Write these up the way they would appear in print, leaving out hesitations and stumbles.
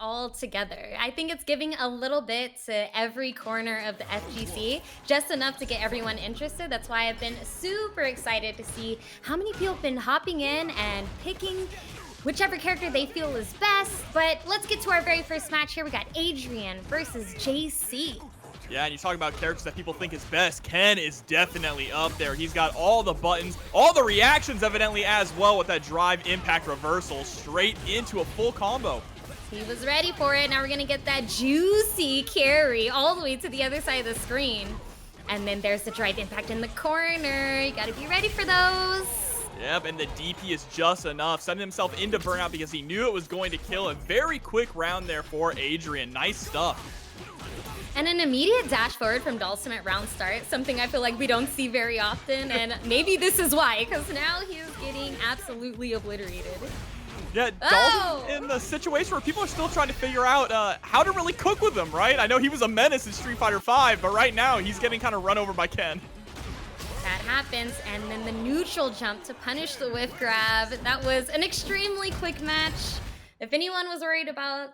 all together. I think it's giving a little bit to every corner of the FGC, just enough to get everyone interested. That's why I've been super excited to see how many people have been hopping in and picking whichever character they feel is best. But let's get to our very first match here. We got Adrian versus JayC. Yeah, and you're talking about characters that people think is best. Ken is definitely up there. He's got all the buttons, all the reactions evidently as well with that drive impact reversal straight into a full combo. He was ready for it. Now we're going to get that juicy carry all the way to the other side of the screen. And then there's the drive impact in the corner. You got to be ready for those. Yep, and the DP is just enough, sending himself into burnout because he knew it was going to kill. A very quick round there for Adrian. Nice stuff. And an immediate dash forward from Dhalsim at round start, something I feel like we don't see very often, and maybe this is why, because now he's getting absolutely obliterated. Yeah, Dhalsim in the situation where people are still trying to figure out how to really cook with him, right? I know he was a menace in Street Fighter V, but right now he's getting kind of run over by Ken. That happens, and then the neutral jump to punish the whiff grab. That was an extremely quick match. If anyone was worried about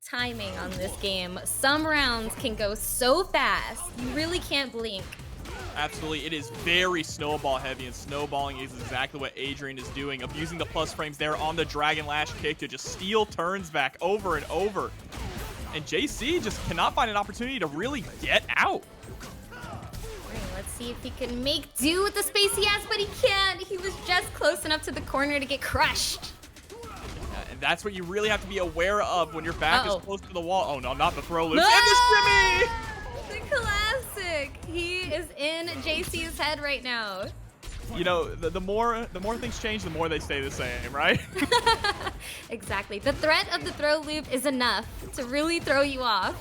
timing on this game, some rounds can go so fast you really can't blink. Absolutely, it is very snowball heavy, and snowballing is exactly what Adrian is doing, abusing the plus frames there on the Dragon Lash kick to just steal turns back over and over. And JayC just cannot find an opportunity to really get out. Let's see if he can make do with the space he has, but he can't. He was just close enough to the corner to get crushed. And that's what you really have to be aware of when your back is close to the wall. Oh no, not the throw loop. And the shimmy! The classic. He is in JayC's head right now. You know, the more things change, the more they stay the same, right? Exactly. The threat of the throw loop is enough to really throw you off.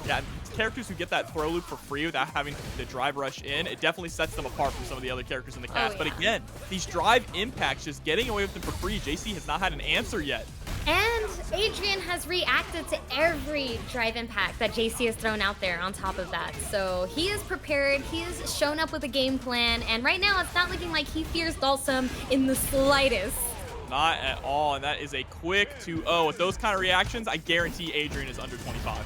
Yeah, characters who get that throw loop for free without having to drive rush in, it definitely sets them apart from some of the other characters in the cast. But again, these drive impacts, just getting away with them for free, JayC has not had an answer yet. And Adrian has reacted to every drive impact that JayC has thrown out there on top of that. So he is prepared, he has shown up with a game plan, and right now it's not looking like he fears Dhalsim in the slightest. Not at all, and that is a quick 2-0. With those kind of reactions, I guarantee Adrian is under 25.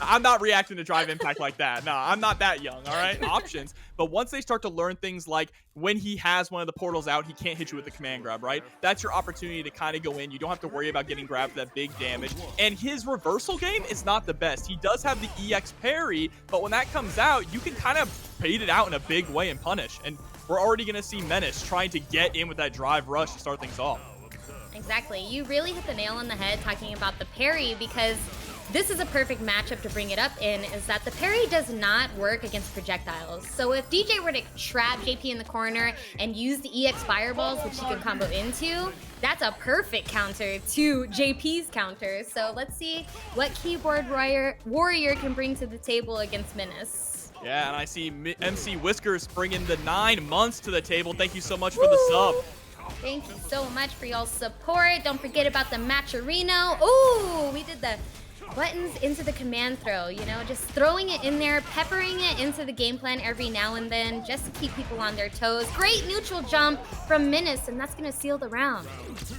I'm not reacting to drive impact like that. No, I'm not that young, all right? Options. But once they start to learn things like when he has one of the portals out, he can't hit you with the command grab, right? That's your opportunity to kind of go in. You don't have to worry about getting grabbed for that big damage. And his reversal game is not the best. He does have the EX parry, but when that comes out, you can kind of bait it out in a big way and punish. And we're already going to see Menace trying to get in with that drive rush to start things off. Exactly. You really hit the nail on the head talking about the parry, because this is a perfect matchup to bring it up in, is that the parry does not work against projectiles. So if Deejay were to trap JP in the corner and use the EX fireballs, which he can combo into, that's a perfect counter to JP's counter. So let's see what keyboard warrior can bring to the table against Menace. Yeah, and I see MC Whiskers bringing the 9 months to the table. Thank you so much for the sub. Thank you so much for y'all's support. Don't forget about the Matcherino. Ooh, we did the buttons into the command throw, you know, just throwing it in there, peppering it into the game plan every now and then just to keep people on their toes. Great neutral jump from Menace, and that's going to seal the round.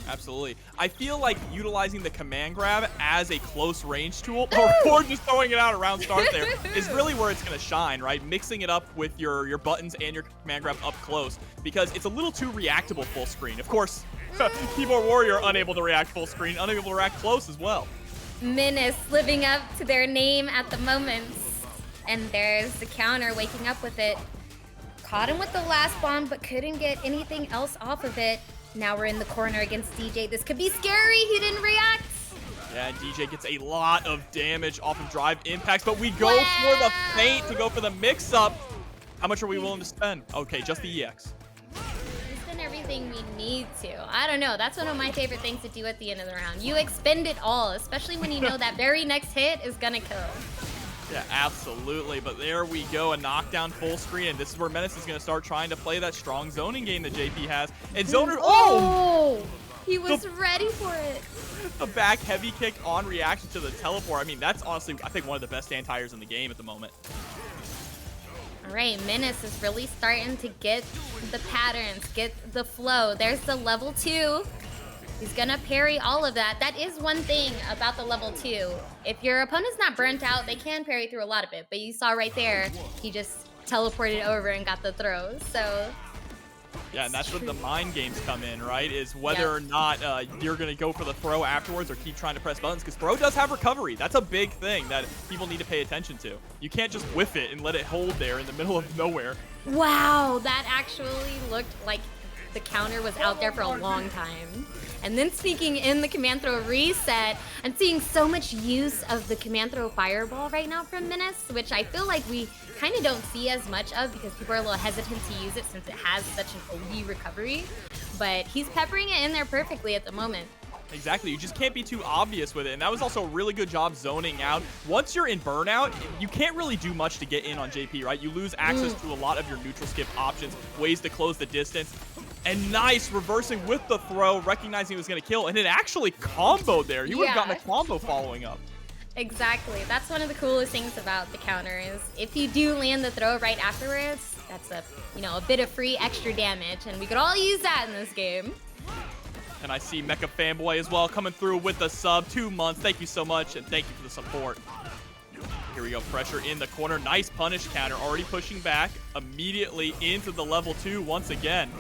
Absolutely. I feel like utilizing the command grab as a close range tool or just throwing it out around start there is really where it's going to shine, right? Mixing it up with your buttons and your command grab up close, because it's a little too reactable full screen. Of course, keyboard warrior unable to react full screen, unable to react close as well. Menace living up to their name at the moment. And there's the counter, waking up with it. Caught him with the last bomb, but couldn't get anything else off of it. Now we're in the corner against Deejay. This could be scary. He didn't react. Yeah, and Deejay gets a lot of damage off of drive impacts, but we go for the feint to go for the mix-up. How much are we willing to spend? Okay, just the EX. Everything we need to. I don't know. That's one of my favorite things to do at the end of the round. You expend it all, especially when you know that very next hit is gonna kill. Yeah, absolutely. But there we go, a knockdown full screen, and this is where Menace is gonna start trying to play that strong zoning game that JP has. And Zoner, he was ready for it. The back heavy kick on reaction to the teleport. I mean, that's honestly, I think, one of the best anti-airs in the game at the moment. All right, Menace is really starting to get the patterns, get the flow. There's the level 2. He's gonna parry all of that. That is one thing about the level 2. If your opponent's not burnt out, they can parry through a lot of it. But you saw right there, he just teleported over and got the throw. So yeah, and that's where the mind games come in, right? Is whether or not you're going to go for the throw afterwards or keep trying to press buttons, because throw does have recovery. That's a big thing that people need to pay attention to. You can't just whiff it and let it hold there in the middle of nowhere. Wow, that actually looked like the counter was out there for a long time. And then sneaking in the command throw reset, I'm seeing so much use of the command throw fireball right now from Menace, which I feel like we kind of don't see as much of because people are a little hesitant to use it since it has such an OD recovery. But he's peppering it in there perfectly at the moment. Exactly, you just can't be too obvious with it, and that was also a really good job zoning out. Once you're in burnout, you can't really do much to get in on JP, right? You lose access to a lot of your neutral skip options, ways to close the distance. And nice, reversing with the throw, recognizing he was going to kill, and it actually comboed there. You would have gotten a combo following up. Exactly. That's one of the coolest things about the counter is if you do land the throw right afterwards, that's a bit of free extra damage, and we could all use that in this game. And I see Mecha Fanboy as well coming through with the sub. 2 months. Thank you so much, and thank you for the support. Here we go. Pressure in the corner. Nice punish counter. Already pushing back immediately into the level 2 once again.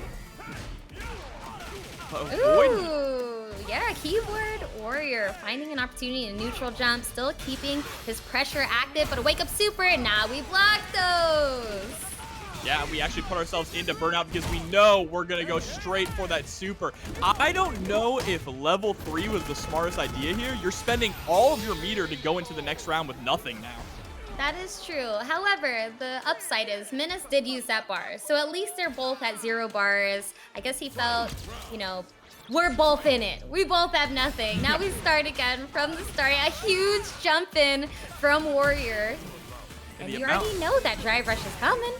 Ooh, yeah, keyboard warrior finding an opportunity in neutral jump, still keeping his pressure active, but a wake up super, and now we block those. Yeah, we actually put ourselves into burnout because we know we're going to go straight for that super. I don't know if level 3 was the smartest idea here. You're spending all of your meter to go into the next round with nothing now. That is true. However, the upside is Menace did use that bar. So at least they're both at 0 bars. I guess he felt, we're both in it. We both have nothing. Now we start again from the start. A huge jump in from Warrior. And you already know that drive rush is coming.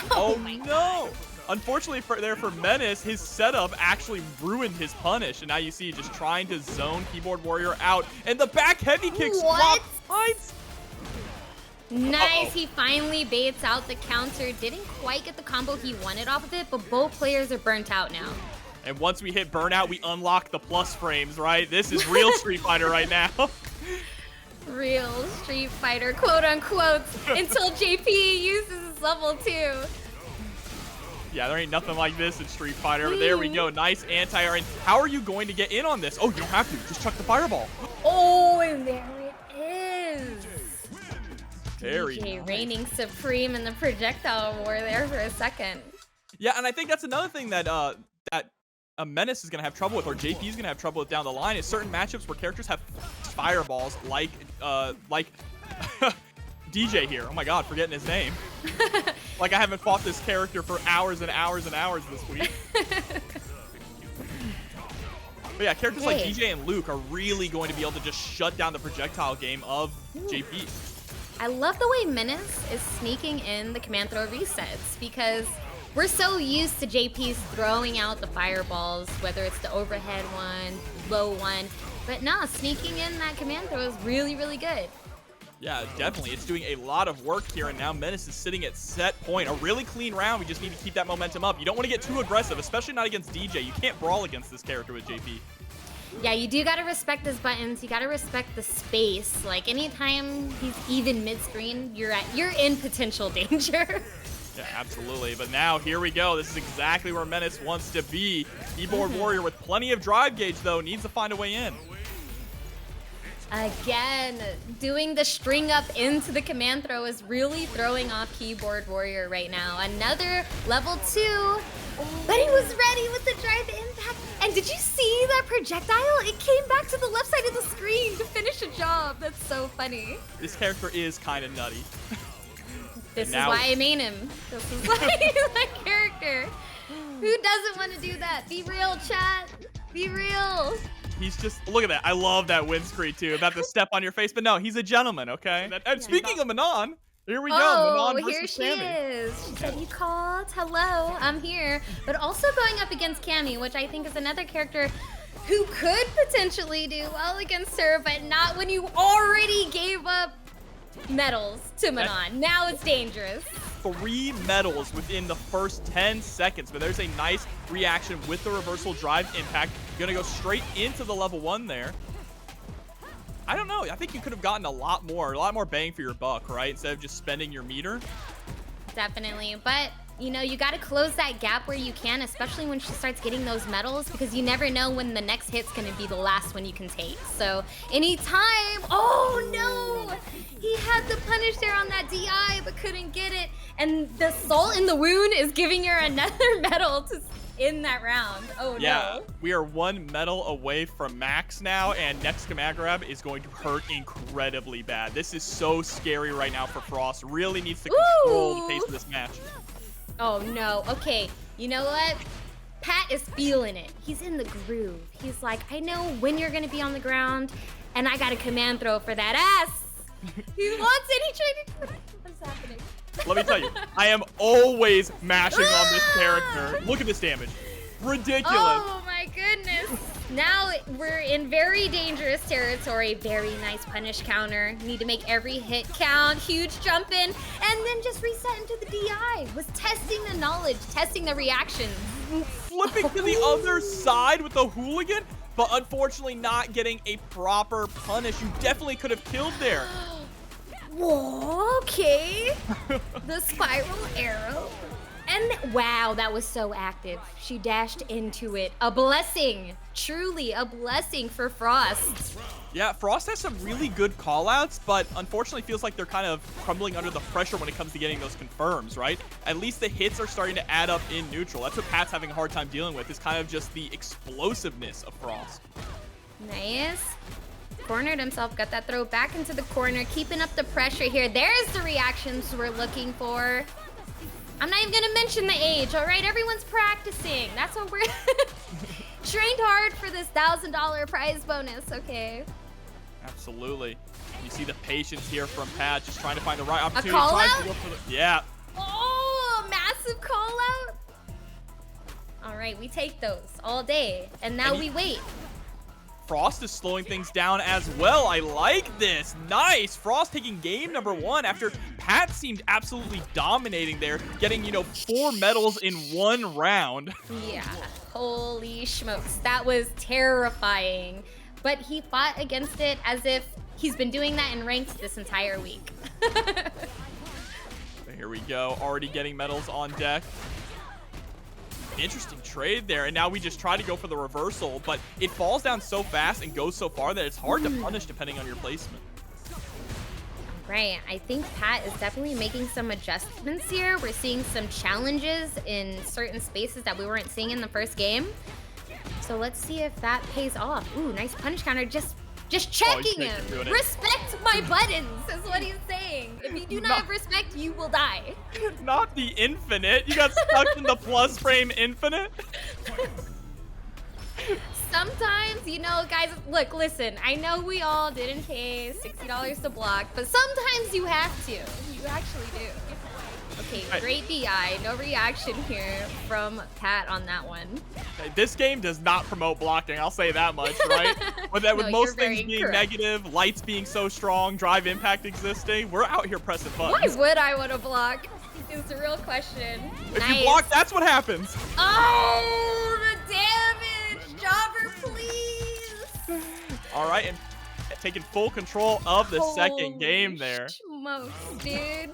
Oh no! Unfortunately for Menace, his setup actually ruined his punish. And now you see just trying to zone Keyboard Warrior out. And the back heavy kick swap points. Nice, he finally baits out the counter. Didn't quite get the combo he wanted off of it, but both players are burnt out now. And once we hit burnout, we unlock the plus frames, right? This is real Street Fighter right now. Real Street Fighter, quote unquote, until JP uses his level 2. Yeah, there ain't nothing like this in Street Fighter. There we go, nice anti-air. And how are you going to get in on this? Oh, you don't have to, just chuck the fireball. Oh, and there it is. Very Deejay nice. Reigning supreme in the projectile war there for a second. Yeah, and I think that's another thing that a Menace is going to have trouble with, or JP is going to have trouble with down the line, is certain matchups where characters have fireballs, like Deejay here. Oh my god, forgetting his name. Like I haven't fought this character for hours and hours and hours this week. But yeah, characters like Deejay and Luke are really going to be able to just shut down the projectile game of JP. I love the way Menace is sneaking in the command throw resets because we're so used to JP's throwing out the fireballs, whether it's the overhead one, low one, but nah, sneaking in that command throw is really, really good. Yeah, definitely. It's doing a lot of work here, and now Menace is sitting at set point. A really clean round. We just need to keep that momentum up. You don't want to get too aggressive, especially not against Deejay. You can't brawl against this character with JP. Yeah, you do gotta respect his buttons. You gotta respect the space. Like anytime he's even mid-screen, you're in potential danger. Yeah, absolutely. But now here we go. This is exactly where Menace wants to be. Keyboard Warrior with plenty of drive gauge though needs to find a way in. Again, doing the string up into the command throw is really throwing off Keyboard Warrior right now. Another level 2. But he was ready with the drive impact. And did you see that projectile? It came back to the left side of the screen to finish a job. That's so funny. This character is kind of nutty. This is why I main him. This is why he's my character. Who doesn't want to do that? Be real, chat. Be real. He's just, look at that. I love that win screen too. About to step on your face, but no, he's a gentleman, okay? And speaking of Manon, here we go. Manon versus here she Cammy. is. She said, you called. Hello, I'm here. But also going up against Cammy, which I think is another character who could potentially do well against her, but not when you already gave up medals to Manon. Now it's dangerous. 3 medals within the first 10 seconds. But there's a nice reaction with the reversal drive impact. Gonna go straight into the level 1 there. I don't know. I think you could have gotten a lot more bang for your buck, right? Instead of just spending your meter. Definitely. But, you know, you got to close that gap where you can, especially when she starts getting those medals, because you never know when the next hit's going to be the last one you can take. So anytime. Oh, no. He had the punish there on that DI, but couldn't get it. And the salt in the wound is giving her another medal to in that round. Oh, yeah, no. We are 1 medal away from max now, and next command grab is going to hurt incredibly bad. This is so scary right now for Frost. Really needs to control the pace of this match. Oh, no. Okay, you know what? Pat is feeling it. He's in the groove. He's like, I know when you're going to be on the ground, and I got a command throw for that ass. He wants it. He tried to... What's happening? Let me tell you, I am always mashing on this character. Look at this damage. Ridiculous. Oh my goodness. Now we're in very dangerous territory. Very nice punish counter. Need to make every hit count. Huge jump in. And then just reset into the DI. Was testing the knowledge, testing the reactions. Flipping to the other side with the hooligan, but unfortunately not getting a proper punish. You definitely could have killed there. Whoa, okay. The spiral arrow. And wow, that was so active. She dashed into it. A blessing. Truly a blessing for Frost. Yeah, Frost has some really good callouts, but unfortunately feels like they're kind of crumbling under the pressure when it comes to getting those confirms, right? At least the hits are starting to add up in neutral. That's what Pat's having a hard time dealing with, is kind of just the explosiveness of Frost. Nice. Cornered himself, got that throw back into the corner, keeping up the pressure here. There's the reactions we're looking for. I'm not even gonna mention the age, all right? Everyone's practicing. That's what we're trained hard for this $1,000 prize bonus, okay? Absolutely. You see the patience here from Pat, just trying to find the right opportunity. A call out? Yeah. Oh, massive call out. All right, we take those all day, and now we wait. Frost is slowing things down as well. I like this. Nice. Frost taking game number 1 after Pat seemed absolutely dominating there, getting, 4 medals in 1 round. Yeah. Holy smokes. That was terrifying. But he fought against it as if he's been doing that in ranked this entire week. Here we go. Already getting medals on deck. Interesting trade there, and now we just try to go for the reversal, but it falls down so fast and goes so far that it's hard to punish depending on your placement. Right, I think Pat is definitely making some adjustments here. We're seeing some challenges in certain spaces that we weren't seeing in the first game. So let's see if that pays off. Ooh, nice punish counter, just checking him. Respect my buttons is what he's saying. If you do not have respect, you will die. Not the infinite. You got stuck in the plus frame infinite. Sometimes, guys, look, listen, I know we all didn't pay $60 to block, but sometimes you have to. You actually do. Okay, great DI. No reaction here from Pat on that one. Okay, this game does not promote blocking, I'll say that much, right? With most things being negative, lights being so strong, drive impact existing, we're out here pressing buttons. Why would I want to block? Is the real question. If you block, that's what happens. Oh, the damage! Jobber, please! All right, and taking full control of the second game there. Smokes, dude.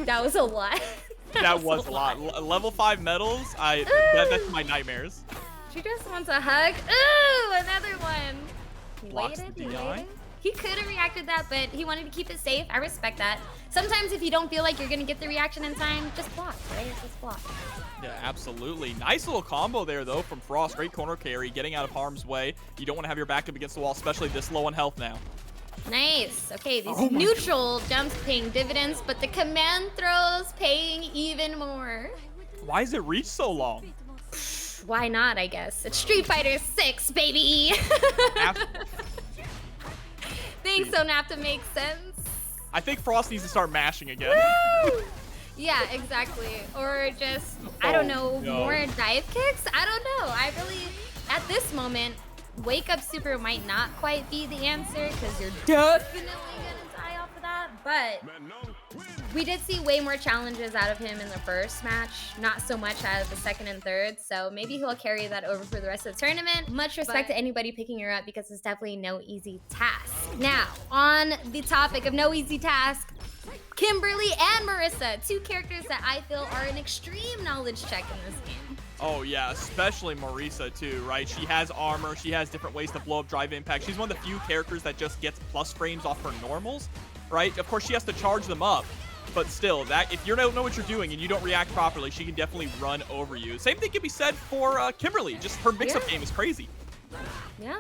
That was a lot. That was a lot. Level 5 medals, that's my nightmares. She just wants a hug. Ooh, another one. Blocks the DI. He could have reacted that, but he wanted to keep it safe. I respect that. Sometimes if you don't feel like you're going to get the reaction in time, just block, right? Just block. Yeah, absolutely. Nice little combo there, though, from Frost. Great corner carry, getting out of harm's way. You don't want to have your back up against the wall, especially this low on health now. Nice. Okay, these neutral jumps paying dividends, but the command throws paying even more. Why is it reach so long? Why not, I guess. It's Street Fighter 6, baby! Things don't have to make sense. I think Frost needs to start mashing again. Woo! Yeah, exactly. Or just, I don't know, more dive kicks? I don't know. I really, at this moment, Wake Up Super might not quite be the answer because you're definitely going to die off of that. But we did see way more challenges out of him in the first match, not so much out of the second and third, so maybe he'll carry that over for the rest of the tournament. Much respect to anybody picking her up because it's definitely no easy task. Now, on the topic of no easy task, Kimberly and Marisa, two characters that I feel are an extreme knowledge check in this game. Oh yeah, especially Marisa too, right? She has armor, she has different ways to blow up drive impact. She's one of the few characters that just gets plus frames off her normals, right? Of course, she has to charge them up, but still, that if you don't know what you're doing and you don't react properly, she can definitely run over you. Same thing can be said for Kimberly. Just her mix-up game is crazy. Yeah.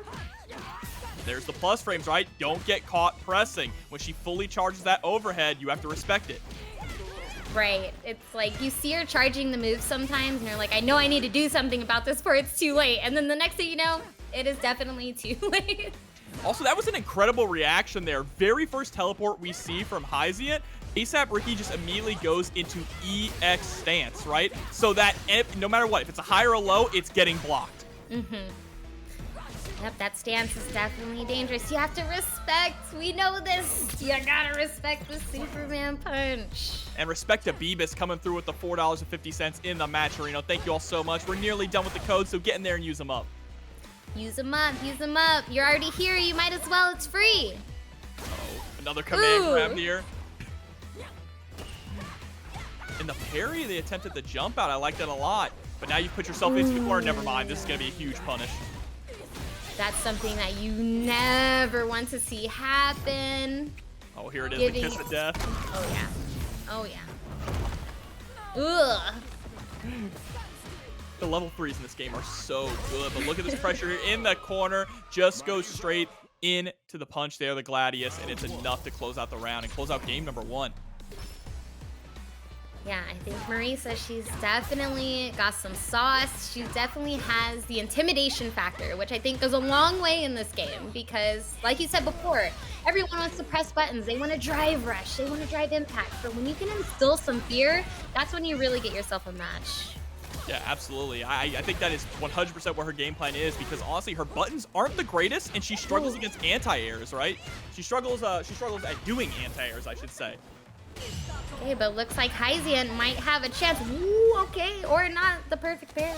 There's the plus frames, right? Don't get caught pressing. When she fully charges that overhead, you have to respect it. Right. It's like you see her charging the moves sometimes and you're like, I know I need to do something about this before it's too late. And then the next thing you know, it is definitely too late. Also, that was an incredible reaction there. Very first teleport we see from Hyziant. ASAP Ricky just immediately goes into EX stance, right? So that no matter what, if it's a high or a low, it's getting blocked. Mm-hmm. Yep, that stance is definitely dangerous. You have to respect. We know this. You gotta respect the Superman punch. And respect to Beebus coming through with the $4.50 in the match arena. Thank you all so much. We're nearly done with the codes, so get in there and use them up. Use them up. Use them up. You're already here. You might as well. It's free. Uh-oh. Another command grab here. In the parry, they attempted the jump out. I like that a lot. But now you put yourself into the corner. Never mind. This is going to be a huge punish. That's something that you never want to see happen. Oh, here it is, the kiss of death. Oh, yeah. Oh, yeah. Ugh. The level 3s in this game are so good, but look at this pressure here in the corner. Just goes straight into the punch there, the Gladius, and it's enough to close out the round and close out game number 1. Yeah, I think Marisa, she's definitely got some sauce. She definitely has the intimidation factor, which I think goes a long way in this game because, like you said before, everyone wants to press buttons. They want to drive rush. They want to drive impact. But when you can instill some fear, that's when you really get yourself a match. Yeah, absolutely. I think that is 100% what her game plan is because honestly, her buttons aren't the greatest, and she struggles against anti-airs, right? She struggles at doing anti-airs, I should say. Okay, but looks like Hyziant might have a chance. Ooh, okay, or not the perfect pair.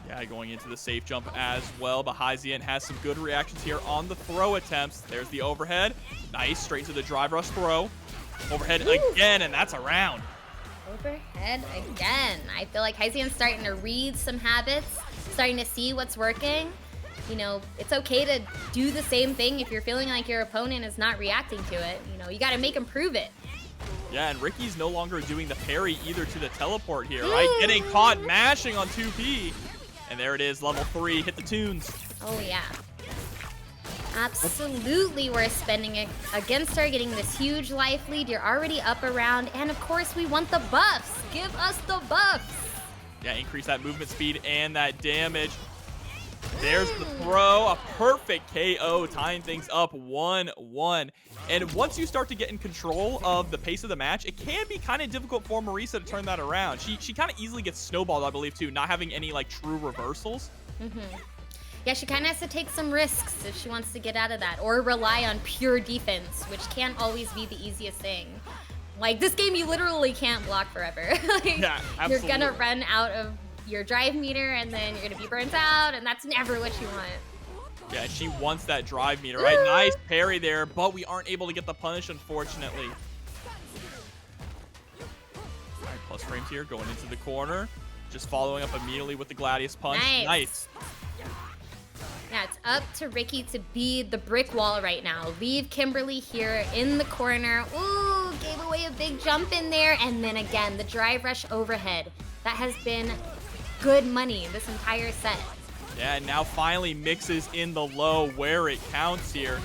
Yeah, going into the safe jump as well, but Hyziant has some good reactions here on the throw attempts. There's the overhead. Nice, straight to the drive rush throw. Overhead again, and that's a round. Overhead again. I feel like Hyziant's starting to read some habits, starting to see what's working. You know, it's okay to do the same thing if you're feeling like your opponent is not reacting to it. You know, you got to make him prove it. Yeah, and Ricky's no longer doing the parry either to the teleport here, right? Getting caught mashing on 2P. And there it is, level 3, hit the tunes. Oh, yeah. Absolutely worth spending it against her, getting this huge life lead. You're already up around, and of course, we want the buffs. Give us the buffs. Yeah, increase that movement speed and that damage. There's the throw, a perfect KO, tying things up 1-1. And once you start to get in control of the pace of the match, it can be kind of difficult for Marisa to turn that around. She kind of easily gets snowballed, I believe, too, not having any, like, true reversals. Yeah, she kind of has to take some risks if she wants to get out of that, or rely on pure defense, which can't always be the easiest thing. Like, this game, you literally can't block forever. Like, yeah, absolutely. You're gonna run out of your drive meter, and then you're gonna be burnt out, and that's never what you want. Yeah, she wants that drive meter, right? Nice parry there, but we aren't able to get the punish, unfortunately. All right, plus frames here, going into the corner. Just following up immediately with the Gladius punch. Nice. Yeah, it's up to Ricky to be the brick wall right now. Leave Kimberly here in the corner. Ooh, gave away a big jump in there. And then again, the drive rush overhead. That has been good money this entire set. Yeah, and now finally mixes in the low where it counts here.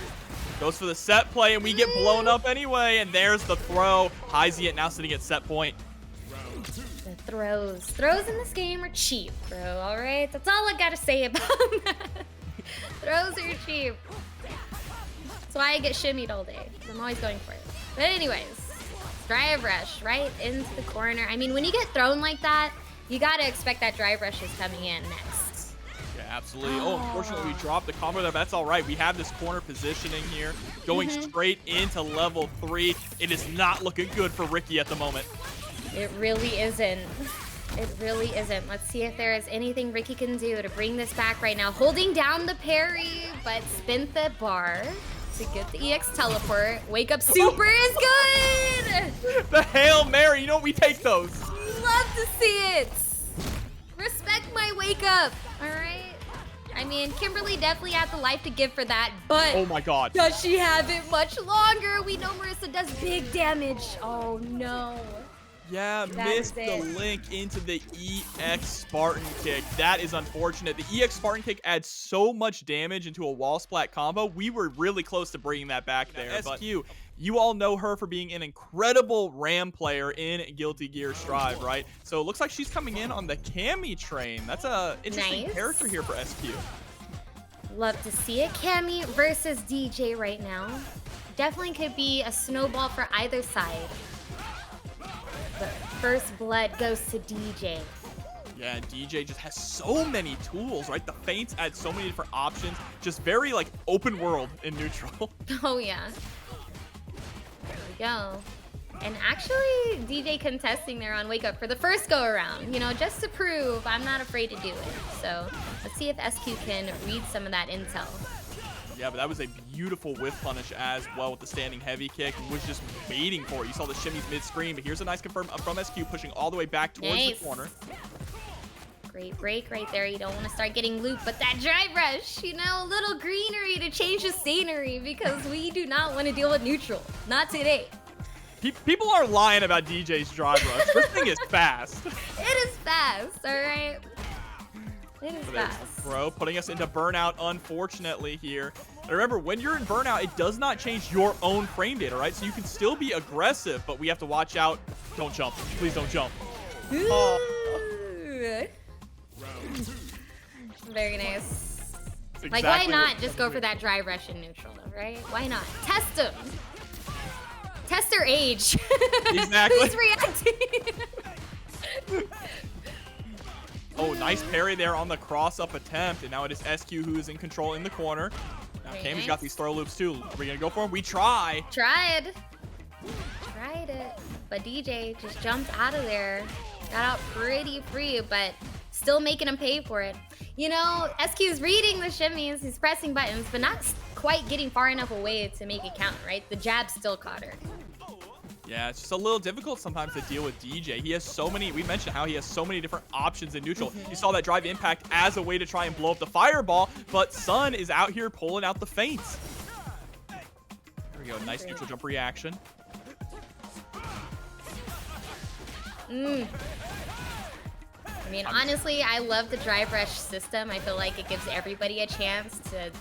Goes for the set play, and we get blown up anyway. And there's the throw. Hyziant now sitting at set point. The throws. Throws in this game are cheap, bro, all right? That's all I gotta say about that. Throws are cheap. That's why I get shimmied all day. I'm always going for it. But anyways, drive rush right into the corner. I mean, when you get thrown like that, you gotta expect that drive rush is coming in next. Yeah, Absolutely. Oh, unfortunately, we dropped the combo there, but that's all right. We have this corner positioning here, going straight into level 3. It is not looking good for Ricky at the moment. It really isn't. It really isn't. Let's see if there is anything Ricky can do to bring this back right now. Holding down the parry, but spin the bar to get the EX teleport. Wake up super is good! The Hail Mary, you know what? We take those. Love to see it. Respect my wake up, all right? I mean, Kimberly definitely had the life to give for that, but oh my god, does she have it much longer? We know Marisa does big damage. Oh no. Yeah, missed the link into the EX Spartan kick. That is unfortunate. The EX Spartan kick adds so much damage into a wall splat combo. We were really close to bringing that back there. But SQ, you all know her for being an incredible Ram player in Guilty Gear Strive, right? So it looks like she's coming in on the Cammy train. That's a interesting character here for SQ. Love to see it. Cammy versus Deejay right now. Definitely could be a snowball for either side. But first blood goes to Deejay. Yeah, Deejay just has so many tools, right? The feints add so many different options. Just very, like, open world in neutral. Oh, yeah. There we go. And actually, Deejay contesting there on Wake Up for the first go-around. You know, just to prove I'm not afraid to do it. So let's see if SQ can read some of that intel. Yeah, but that was a beautiful whiff punish as well with the standing heavy kick. Was just waiting for it. You saw the shimmies mid-screen, but here's a nice confirm from SQ, pushing all the way back towards the corner. Great break right there. You don't want to start getting looped, but that drive rush, you know, a little greenery to change the scenery because we do not want to deal with neutral. Not today. People are lying about DJ's drive rush. This thing is fast. It is fast, all right? It is fast. Bro, putting us into burnout, unfortunately, here. And remember, when you're in burnout, it does not change your own frame data, right? So you can still be aggressive, but we have to watch out. Don't jump. Please don't jump. Very nice. Exactly, like, why not just go for that dry rush in neutral, though, right? Why not? Test them. Test their age. Exactly. Who's reacting? Oh, nice parry there on the cross-up attempt, and now it is SQ who's in control in the corner. Now Cammy's got these throw loops too. Are we gonna go for him? We try. Tried it, but Deejay just jumped out of there. Got out pretty free, but still making him pay for it. You know, SQ's reading the shimmies, he's pressing buttons, but not quite getting far enough away to make it count, right? The jab still caught her. Yeah, it's just a little difficult sometimes to deal with Deejay. He has so many, we mentioned how he has so many different options in neutral. You saw that drive impact as a way to try and blow up the fireball, but Sun is out here pulling out the feints. There we go, nice neutral jump reaction. I mean, honestly, I love the drive rush system. I feel like it gives everybody a chance to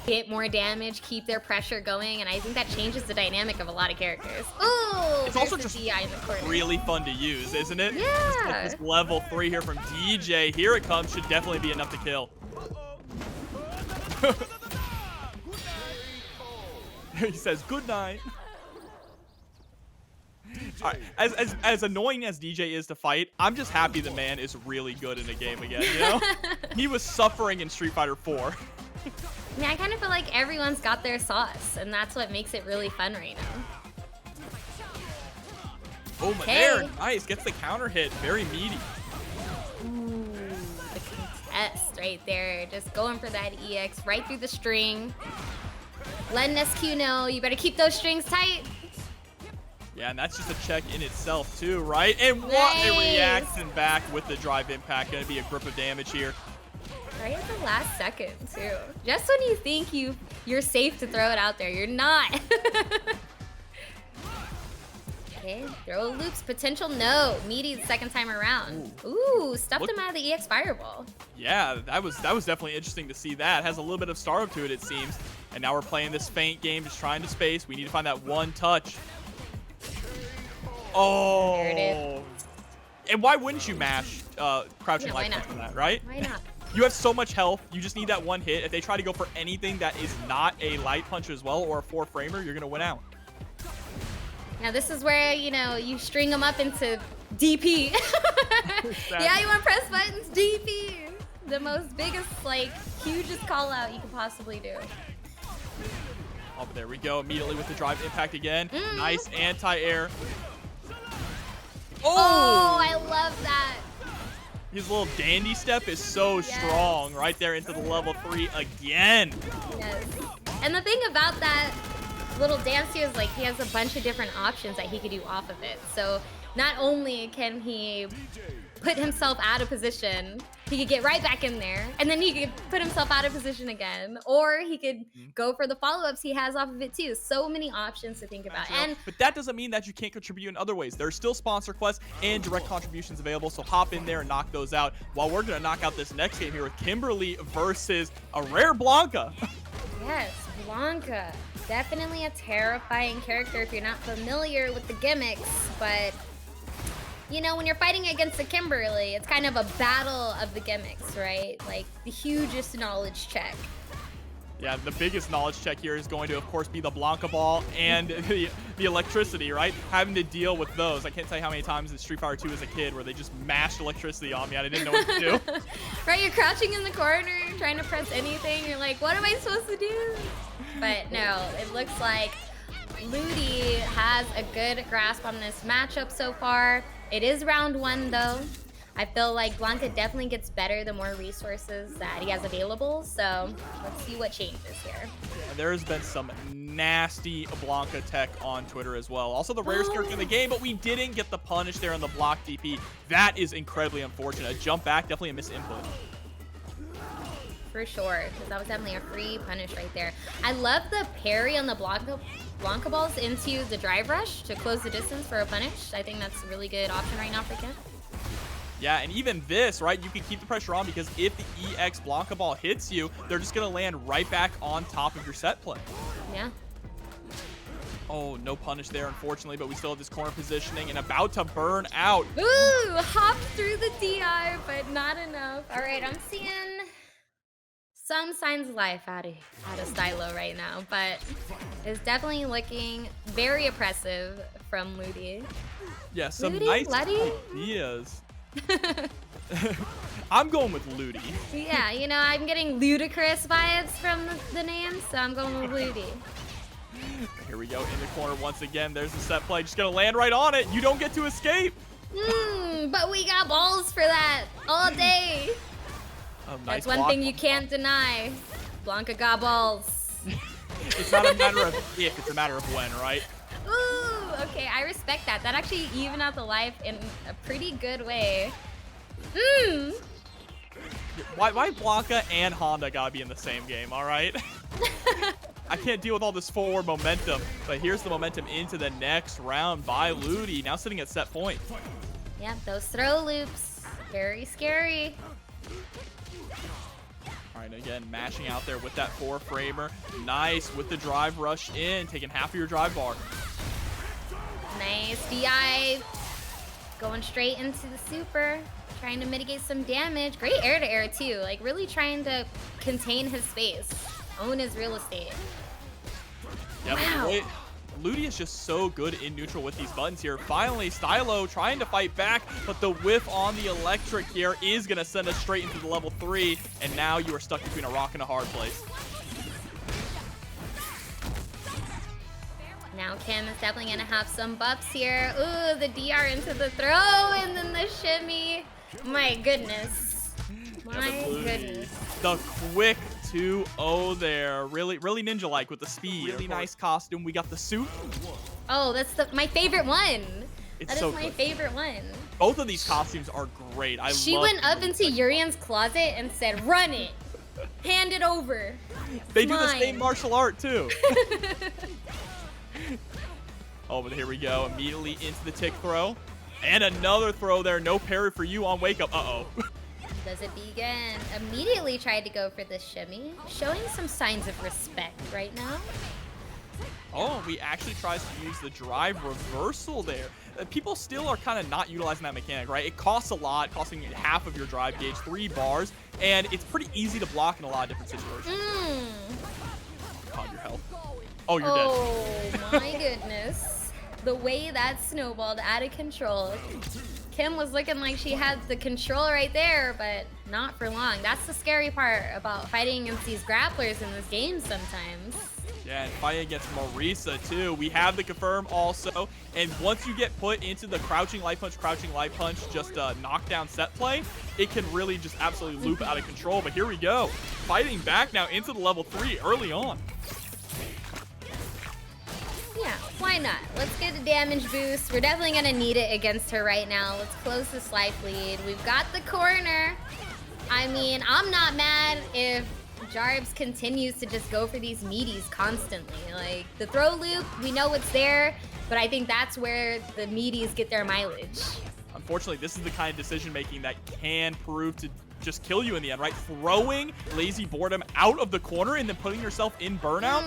get more damage, keep their pressure going, and I think that changes the dynamic of a lot of characters. Ooh, it's also just really fun to use, isn't it? Yeah. This level 3 here from Deejay. Here it comes. Should definitely be enough to kill. He says good night. All right. As annoying as Deejay is to fight, I'm just happy the man is really good in a game again, you know? He was suffering in Street Fighter 4. Yeah, I kind of feel like everyone's got their sauce, and that's what makes it really fun right now. Oh, but there, nice. Gets the counter hit. Very meaty. Ooh, the contest right there. Just going for that EX right through the string. Letting SQ know, you better keep those strings tight. Yeah, and that's just a check in itself, too, right? And what a reaction back with the drive impact. Going to be a grip of damage here. Right at the last second, too. Just when you think you're safe to throw it out there, you're not. Okay, throw loops, potential no. Meaty the second time around. Ooh, stuffed him out of the EX fireball. Yeah, that was definitely interesting to see that. It has a little bit of startup to it, it seems. And now we're playing this feint game, just trying to space. We need to find that one touch. Oh. There it is. And why wouldn't you mash crouching light punch on that, right? Why not? You have so much health. You just need that one hit. If they try to go for anything that is not a light punch as well or a 4-framer, you're going to win out. Now, this is where, you know, you string them up into DP. Yeah, you want to press buttons? DP. The most biggest, like, hugest call out you could possibly do. Oh, but there we go. Immediately with the drive impact again. Nice anti-air. Oh, I love that. His little dandy step is so strong right there into the level 3 again. Yes. And the thing about that little dance here is like he has a bunch of different options that he could do off of it. So not only can he put himself out of position, he could get right back in there, and then he could put himself out of position again, or he could go for the follow-ups he has off of it too. So many options to think about. But that doesn't mean that you can't contribute in other ways. There's still sponsor quests and direct contributions available, so hop in there and knock those out, while we're going to knock out this next game here with Kimberly versus a rare Blanka. Yes, Blanka. Definitely a terrifying character if you're not familiar with the gimmicks, but you know, when you're fighting against a Kimberly, it's kind of a battle of the gimmicks, right? Like the hugest knowledge check. Yeah, the biggest knowledge check here is going to, of course, be the Blanka ball and the electricity, right? Having to deal with those. I can't tell you how many times in Street Fighter 2 as a kid where they just mashed electricity on me and I didn't know what to do. Right, you're crouching in the corner, trying to press anything. You're like, what am I supposed to do? But no, it looks like Ludi has a good grasp on this matchup so far. It is round 1 though. I feel like Blanka definitely gets better the more resources that he has available. So let's see what changes here. And there's been some nasty Blanka tech on Twitter as well. Also the rarest character in the game, but we didn't get the punish there on the block DP. That is incredibly unfortunate. A jump back, definitely a misinput. For sure, because that was definitely a free punish right there. I love the parry on the Blanka balls into the drive rush to close the distance for a punish. I think that's a really good option right now for Kim. Yeah, and even this, right, you can keep the pressure on because if the EX Blanka ball hits you, they're just going to land right back on top of your set play. Yeah. Oh, no punish there, unfortunately, but we still have this corner positioning and about to burn out. Ooh, hopped through the DI, but not enough. All right, I'm seeing some signs of life out of Stylo right now, but it's definitely looking very oppressive from Ludi. Yeah, some Ludi? nice Ludi? ideas. I'm going with Ludi. Yeah, you know, I'm getting ludicrous vibes from the name, so I'm going with Ludi. Here we go in the corner once again. There's the set play. Just going to land right on it. You don't get to escape. But we got balls for that all day. Nice That's one thing you can't deny. Blanka got balls. It's not a matter of if, it's a matter of when, right? Ooh, okay, I respect that. That actually evened out the life in a pretty good way. Why Blanka and Honda gotta be in the same game, all right? I can't deal with all this forward momentum, but here's the momentum into the next round by Ludi, now sitting at set point. Yeah, those throw loops, very scary. All right, again, mashing out there with that 4-framer. Nice with the drive rush in, taking half of your drive bar. Nice DI, going straight into the super, trying to mitigate some damage. Great air-to-air too, like really trying to contain his space, own his real estate. Yep. Wow. Ludi is just so good in neutral with these buttons here. Finally, Stylo trying to fight back, but the whiff on the electric here is going to send us straight into the level 3, and now you are stuck between a rock and a hard place. Now Kim is definitely gonna have some buffs here. Ooh, the DR into the throw and then the shimmy. My goodness. My goodness. The quick 2-0 there. Really ninja-like with the speed. Really nice costume. We got the suit. Oh, that's my favorite one. It's that is my favorite one. Both of these costumes are great. She went up into Urian's closet and said, run it. Hand it over. They do the same martial art too. Oh, but here we go. Immediately into the tick throw. And another throw there. No parry for you on wake up. Uh-oh. Does it begin? Immediately tried to go for the shimmy. Showing some signs of respect right now. Oh, we actually tries to use the drive reversal there. People still are kind of not utilizing that mechanic, right? It costs a lot, costing half of your drive gauge, 3 bars, and it's pretty easy to block in a lot of different situations. God, your health. Oh, you're dead. Oh, my goodness. The way that snowballed out of control. Kim was looking like she had the control right there, but not for long. That's the scary part about fighting against these grapplers in this game sometimes. Yeah, and fighting against Marisa, too. We have the confirm also. And once you get put into the crouching light punch, just a knockdown set play, it can really just absolutely loop out of control. But here we go. Fighting back now into the level 3 early on. Yeah, why not? Let's get a damage boost. We're definitely going to need it against her right now. Let's close this life lead. We've got the corner. I mean, I'm not mad if Jarbzzzz continues to just go for these meaties constantly. Like, the throw loop, we know it's there, but I think that's where the meaties get their mileage. Unfortunately, this is the kind of decision-making that can prove to just kill you in the end, right? Throwing Lazyboredom out of the corner and then putting yourself in burnout.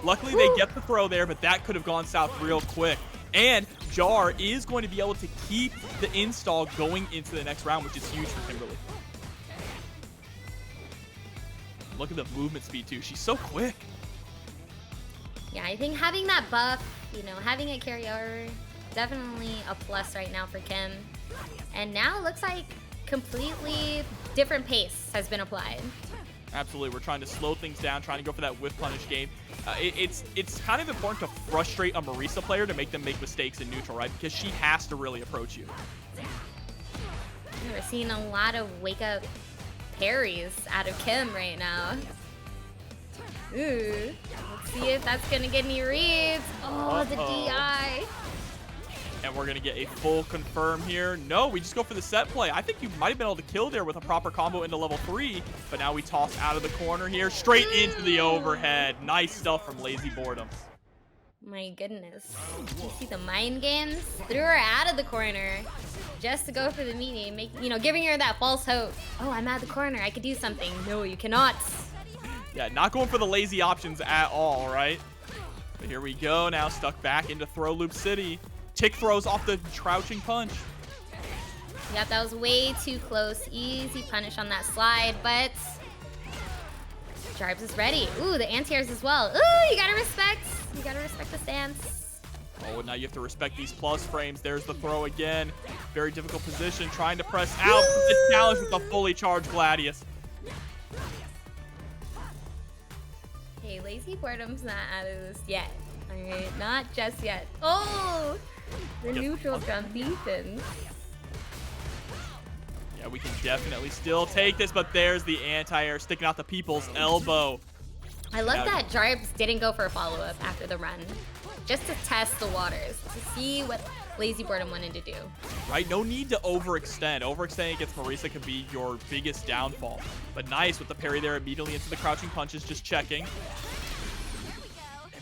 Luckily, they get the throw there, but that could have gone south real quick. And Jar is going to be able to keep the install going into the next round, which is huge for Kimberly. Look at the movement speed, too. She's so quick. Yeah, I think having that buff, you know, having it carry over, definitely a plus right now for Kim. And now it looks like completely different pace has been applied. Absolutely. We're trying to slow things down, trying to go for that whiff punish game. It's kind of important to frustrate a Marisa player to make them make mistakes in neutral, right? Because she has to really approach you. We're seeing a lot of wake-up parries out of Kim right now. Ooh. Let's see if that's going to get any reads. Oh, the DI. And we're going to get a full confirm here. No, we just go for the set play. I think you might have been able to kill there with a proper combo into level 3. But now we toss out of the corner here. Straight into the overhead. Nice stuff from Lazyboredom. My goodness. You see the mind games? Threw her out of the corner just to go for the meaty. Giving her that false hope. Oh, I'm at the corner. I could do something. No, you cannot. Yeah, not going for the lazy options at all, right? But here we go. Now stuck back into Throw Loop City. Tick throws off the crouching punch. Yep, that was way too close. Easy punish on that slide, but Jarbzzzz is ready. Ooh, the anti-airs as well. Ooh, you gotta respect the stance. Oh, and now you have to respect these plus frames. There's the throw again. Very difficult position, trying to press out. The challenge with the fully charged Gladius. Hey, Lazyboredom's not out of this yet. Alright, not just yet. Oh! The neutral jump defense. Yeah, we can definitely still take this, but there's the anti-air sticking out the people's elbow. I love that Jarbzzzz didn't go for a follow-up after the run. Just to test the waters, to see what Lazyboredom wanted to do. Right, no need to overextend. Overextending against Marisa could be your biggest downfall. But nice with the parry there immediately into the crouching punches, just checking.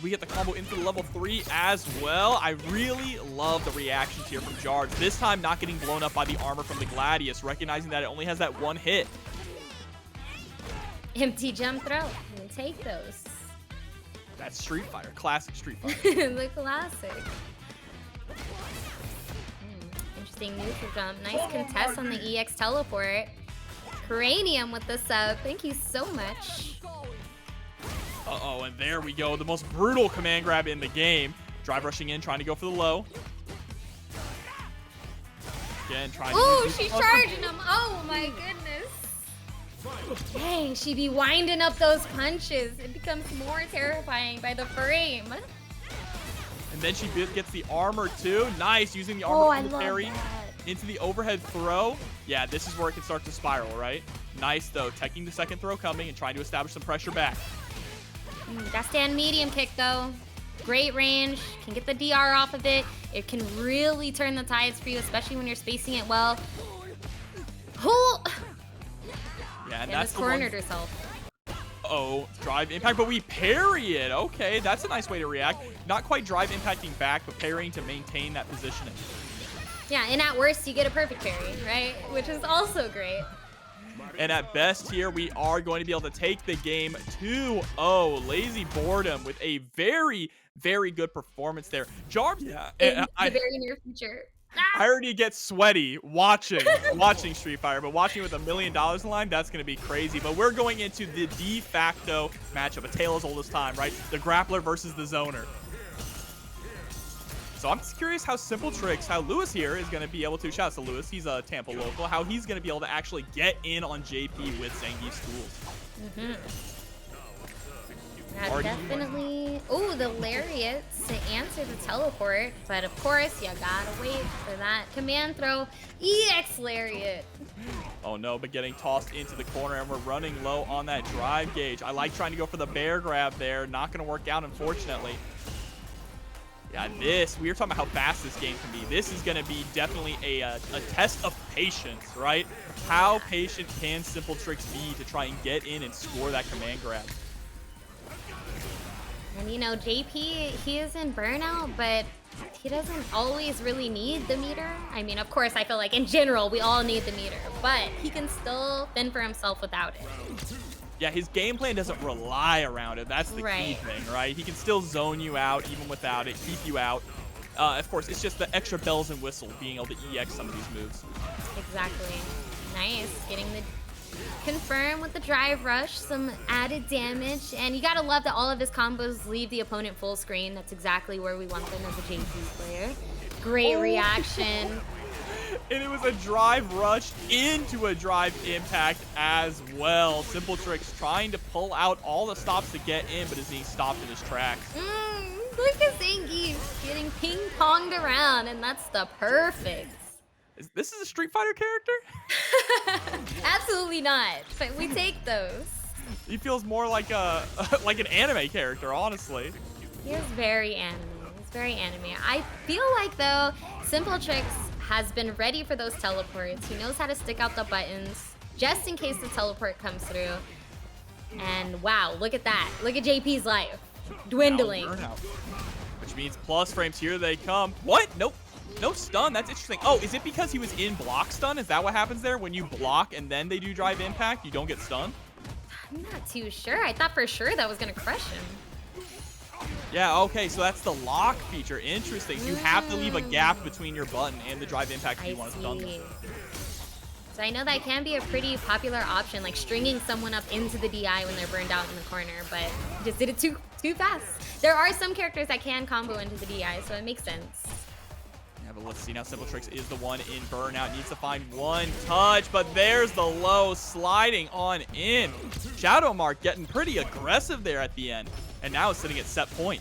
We get the combo into the level 3 as well. I really love the reactions here from Jarbzzzz. This time not getting blown up by the armor from the Gladius, recognizing that it only has that one hit. Empty jump throw. You take those. That's Street Fighter. Classic Street Fighter. The classic. Interesting neutral jump. Nice contest on the EX teleport. Cranium with the sub. Thank you so much. Uh-oh, and there we go. The most brutal command grab in the game. Drive rushing in, trying to go for the low. Again, trying to... Ooh, she's charging him. Oh, my goodness. Dang, she be winding up those punches. It becomes more terrifying by the frame. And then she gets the armor, too. Nice, using the armor from the parry into the overhead throw. Yeah, this is where it can start to spiral, right? Nice, though. Taking the second throw coming and trying to establish some pressure back. That stand medium kick, though. Great range. Can get the DR off of it. It can really turn the tides for you, especially when you're spacing it well. Oh! Yeah, and that's cornered herself. Oh, drive impact, but we parry it. Okay, that's a nice way to react. Not quite drive impacting back, but parrying to maintain that positioning. Yeah, and at worst, you get a perfect parry, right? Which is also great. And at best here, we are going to be able to take the game 2-0. Lazyboredom with a very, very good performance there. Jarbzzzz, in the very near future. I already get sweaty watching Street Fighter, but watching with $1 million in line, that's going to be crazy. But we're going into the de facto matchup, a tale as old as time, right? The grappler versus the zoner. So I'm just curious how SimpleTricks, how Lewis here is going to be able to, shout out to Lewis, he's a Tampa local, how he's going to be able to actually get in on JP with Zangief's tools. Yeah, definitely. Oh, the lariats to answer the teleport. But of course, you gotta wait for that command throw. EX lariat. Oh no, but getting tossed into the corner, and we're running low on that drive gauge. I like trying to go for the bear grab there. Not going to work out, unfortunately. Yeah, we were talking about how fast this game can be. This is going to be definitely a test of patience, right? How patient can SimpleTricks be to try and get in and score that command grab? And you know, JP, he is in burnout, but he doesn't always really need the meter. I mean, of course, I feel like in general, we all need the meter, but he can still fend for himself without it. Yeah, his game plan doesn't rely around it. That's the key thing, right? He can still zone you out even without it, keep you out. Of course, it's just the extra bells and whistles being able to EX some of these moves. Exactly. Nice. Getting the confirm with the drive rush, some added damage, and you gotta love that all of his combos leave the opponent full screen. That's exactly where we want them as a JayC player. Great reaction. And it was a drive rush into a drive impact as well. SimpleTricks trying to pull out all the stops to get in, but is being stopped in his tracks. Look at Zangief getting ping-ponged around, and that's the perfect. This is a Street Fighter character? Absolutely not, but we take those. He feels more like a like an anime character, honestly. He is very anime. He's very anime. I feel like, though, SimpleTricks has been ready for those teleports. He knows how to stick out the buttons just in case the teleport comes through. And wow, look at that. Look at JP's life dwindling. Which means plus frames. Here they come. What? Nope. No stun. That's interesting. Oh, is it because he was in block stun? Is that what happens there? When you block and then they do drive impact, you don't get stunned? I'm not too sure. I thought for sure that was going to crush him. Yeah, okay, so that's the lock feature. Interesting. So you have to leave a gap between your button and the drive impact if you want to stun them. So I know that can be a pretty popular option, like stringing someone up into the DI when they're burned out in the corner, but just did it too fast. There are some characters that can combo into the DI, so it makes sense. Yeah, but let's see now. SimpleTricks is the one in burnout. Needs to find one touch, but there's the low sliding on in. Shadowmark getting pretty aggressive there at the end, and now it's sitting at set point.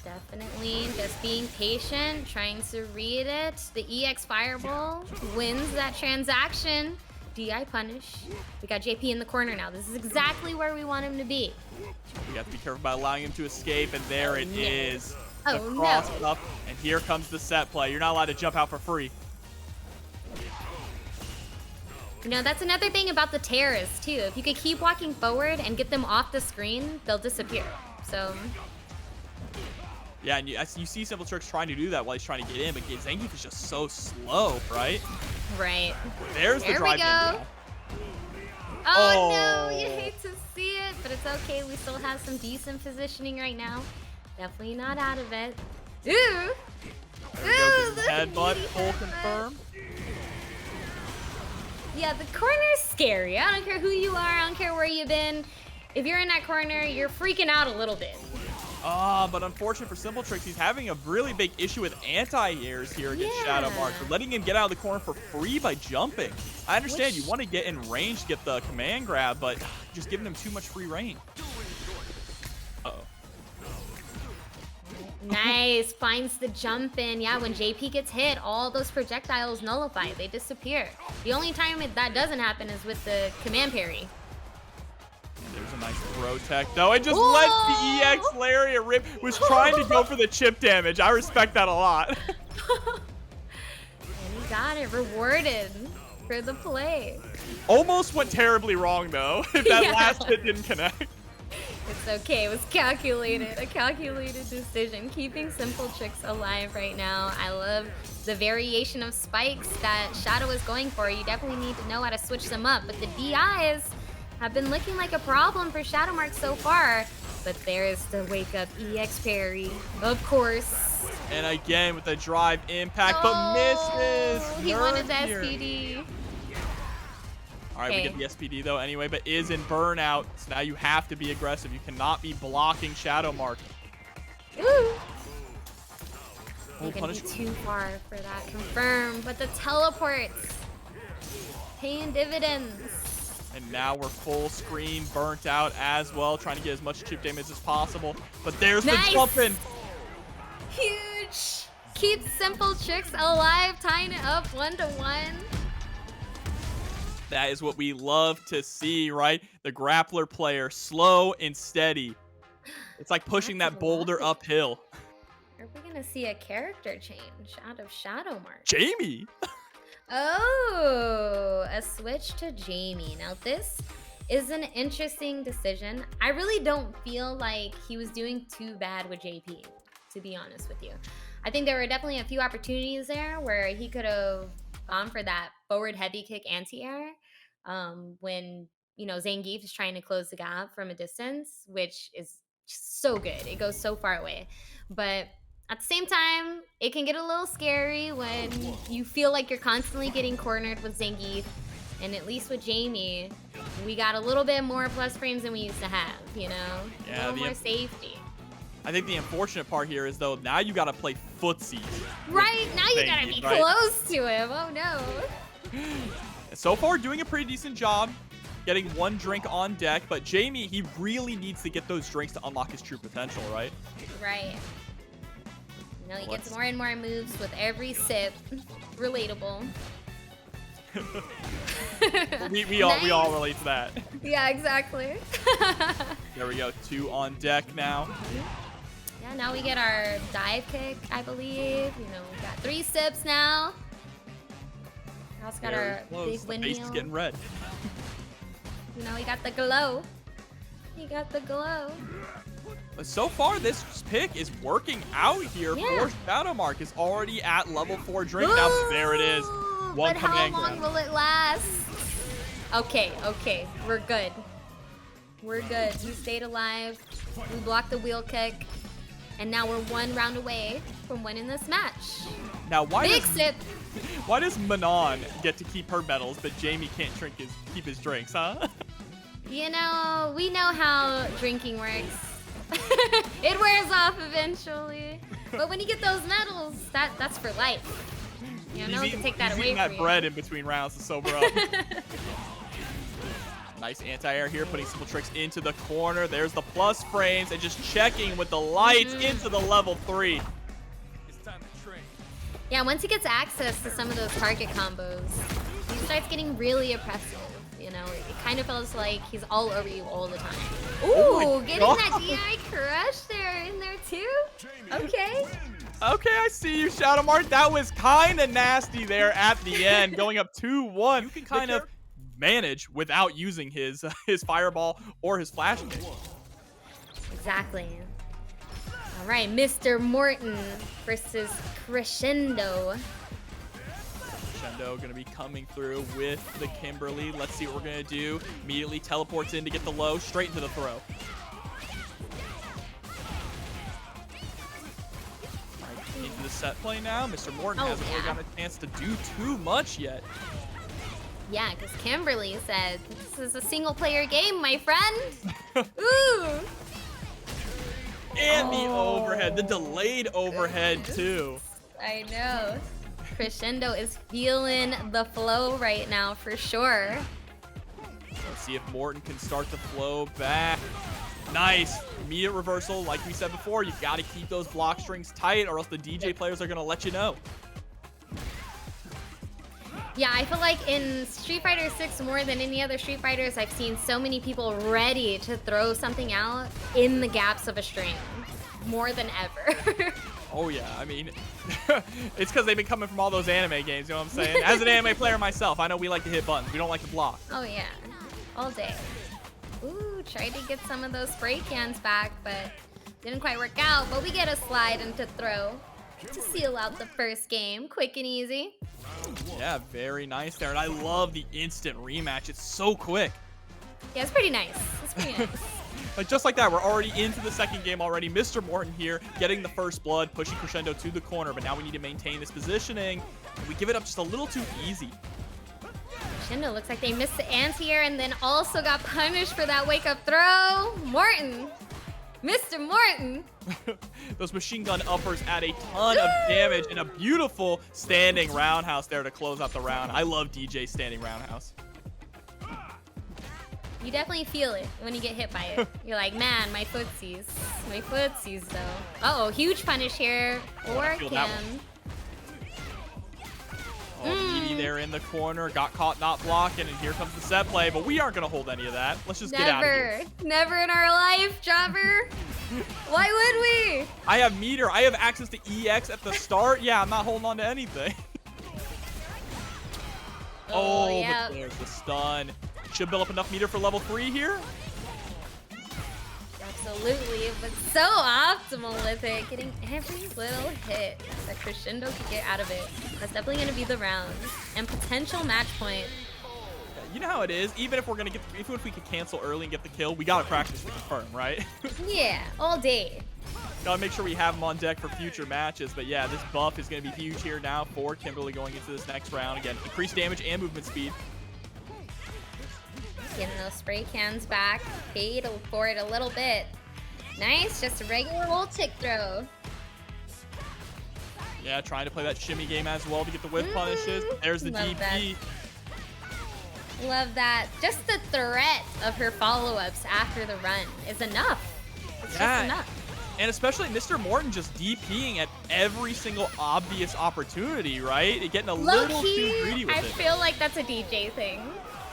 Definitely just being patient, trying to read it. The EX Fireball wins that transaction. DI punish. We got JP in the corner now. This is exactly where we want him to be. We have to be careful about allowing him to escape, and there it is. Oh, the cross up, and here comes the set play. You're not allowed to jump out for free. You know, that's another thing about the terrorists, too. If you could keep walking forward and get them off the screen, they'll disappear. So... yeah, and you see SimpleTricks trying to do that while he's trying to get in, but Zangief is just so slow, right? Right. There's the drive. There we go. Oh, no, you hate to see it, but it's okay. We still have some decent positioning right now. Definitely not out of it. Ooh. There goes headbutt, full confirm. Yeah, the corner's scary. I don't care who you are. I don't care where you've been. If you're in that corner, you're freaking out a little bit. But unfortunate for SimpleTricks, he's having a really big issue with anti-airs here against Shadowmark. For letting him get out of the corner for free by jumping. I understand you want to get in range to get the command grab, but just giving him too much free reign. Uh-oh. Nice, finds the jump in. Yeah, when JP gets hit, all those projectiles nullify. They disappear. The only time that doesn't happen is with the command parry. There's a nice throw tech, though. It just lets the EX Lariat rip. Was trying to go for the chip damage. I respect that a lot. And he got it rewarded for the play. Almost went terribly wrong, though, if that last hit didn't connect. It's okay. It was calculated. A calculated decision. Keeping SimpleTricks alive right now. I love the variation of spikes that Shadow is going for. You definitely need to know how to switch them up. But the DIs have been looking like a problem for Shadowmark so far. But there's the wake up EX parry, of course. And again with the drive impact, but misses. He wanted the SPD. All right, we get the SPD though anyway, but is in burnout. So now you have to be aggressive. You cannot be blocking Shadowmark. Ooh. Oh, They're gonna be punish. too far for that confirm, but the teleports paying dividends. And now we're full screen, burnt out as well, trying to get as much chip damage as possible. But there's the jump in. Huge. Keep SimpleTricks alive, tying it up 1-1. That is what we love to see, right? The grappler player, slow and steady. It's like pushing that boulder uphill. Are we gonna see a character change out of Shadowmark? Jamie. Oh, a switch to Jamie. Now this is an interesting decision. I really don't feel like he was doing too bad with JP, to be honest with you. I think there were definitely a few opportunities there where he could have gone for that forward heavy kick anti-air when, you know, Zangief is trying to close the gap from a distance, which is just so good. It goes so far away. But at the same time, it can get a little scary when you feel like you're constantly getting cornered with Zangief. And at least with Jamie, we got a little bit more plus frames than we used to have, you know? Yeah, a little more safety. I think the unfortunate part here is, though, now you got to play footsie. Right, now you got to be close to him. Oh, no. So far, doing a pretty decent job getting one drink on deck. But Jamie, he really needs to get those drinks to unlock his true potential, right? Right. You know, he gets more and more moves with every sip. Relatable. we all relate to that. Yeah, exactly. There we go. 2 on deck now. Yeah, now we get our dive kick, I believe. You know, we got 3 sips now. We also got our big windmill. The face is getting red. You know, we got the glow. He got the glow. But so far, this pick is working out here for Shadowmark. Is already at level 4 drink. Now there it is. One but how long will it last? Okay, we're good. We're good. He stayed alive. We blocked the wheel kick. And now we're 1 round away from winning this match. Now, why does Manon get to keep her medals, but Jamie can't keep his drinks, huh? You know, we know how drinking works. It wears off eventually. But when you get those medals, that's for life. You know, no one can take that away from you. He's eating that bread in between rounds to sober up. Nice anti-air here, putting SimpleTricks into the corner. There's the plus frames and just checking with the lights into the level 3. It's time to train. Yeah, once he gets access to some of those target combos, he starts getting really oppressive. You know, it kind of feels like he's all over you all the time. Ooh, getting that DI crush there in there too? Okay. Okay, I see you, Shadowmark. That was kind of nasty there at the end, going up 2-1. You can kind of manage without using his fireball or his flash kick. Exactly. All right, Mr. Morton versus Crescendo. Crescendo going to be coming through with the Kimberly. Let's see what we're going to do. Immediately teleports in to get the low, straight into the throw. Into the set play now. Mr. Morton hasn't really gotten a chance to do too much yet. Yeah, because Kimberly said, this is a single-player game, my friend. Ooh. And the overhead, the delayed overhead, too. I know. Crescendo is feeling the flow right now, for sure. Let's see if Morton can start the flow back. Nice. Immediate reversal. Like we said before, you've got to keep those block strings tight or else the DJ players are going to let you know. Yeah, I feel like in Street Fighter 6 more than any other Street Fighters, I've seen so many people ready to throw something out in the gaps of a string. More than ever. Oh, yeah. I mean, it's because they've been coming from all those anime games, you know what I'm saying? As an anime player myself, I know we like to hit buttons. We don't like to block. Oh, yeah. All day. Ooh, tried to get some of those spray cans back, but didn't quite work out. But we get a slide into throw to seal out the first game. Quick and easy. Yeah, very nice there. And I love the instant rematch. It's so quick. Yeah, it's pretty nice. It's pretty nice. Like, just like that, we're already into the second game already. Mr. Morton here getting the first blood, pushing Crescendo to the corner. But now we need to maintain this positioning. We give it up just a little too easy. Crescendo looks like they missed the anti-air and then also got punished for that wake-up throw. Morton Mr. Morton. Those machine gun uppers add a ton of damage and a beautiful standing roundhouse there to close out the round. I love DJ standing roundhouse. You definitely feel it when you get hit by it. You're like, man, my footsies. My footsies, though. Uh-oh, huge punish here for Kim. Oh, Meaty there in the corner, got caught not blocking, and here comes the set play, but we aren't going to hold any of that. Let's just get out of here. Never in our life, Jobber. Why would we? I have meter. I have access to EX at the start. Yeah, I'm not holding on to anything. Yeah. But there's the stun. Should build up enough meter for level 3 here. Absolutely, but so optimal with it, getting every little hit that Crescendo could get out of it. That's definitely going to be the round and potential match point. You know how it is. Even if we're gonna even if we could cancel early and get the kill, we gotta practice to confirm, right? Yeah, all day. Gotta make sure we have them on deck for future matches. But yeah, this buff is gonna be huge here now for Kimberly going into this next round. Again, increased damage and movement speed. Getting those spray cans back, paid for it a little bit. Nice, just a regular old tick throw. Yeah, trying to play that shimmy game as well to get the whip punishes. There's the DP. Love that. Just the threat of her follow-ups after the run is enough. It's just enough. And especially Mr. Morton just DPing at every single obvious opportunity, right? Getting a little too greedy with it. I feel like that's a DJ thing.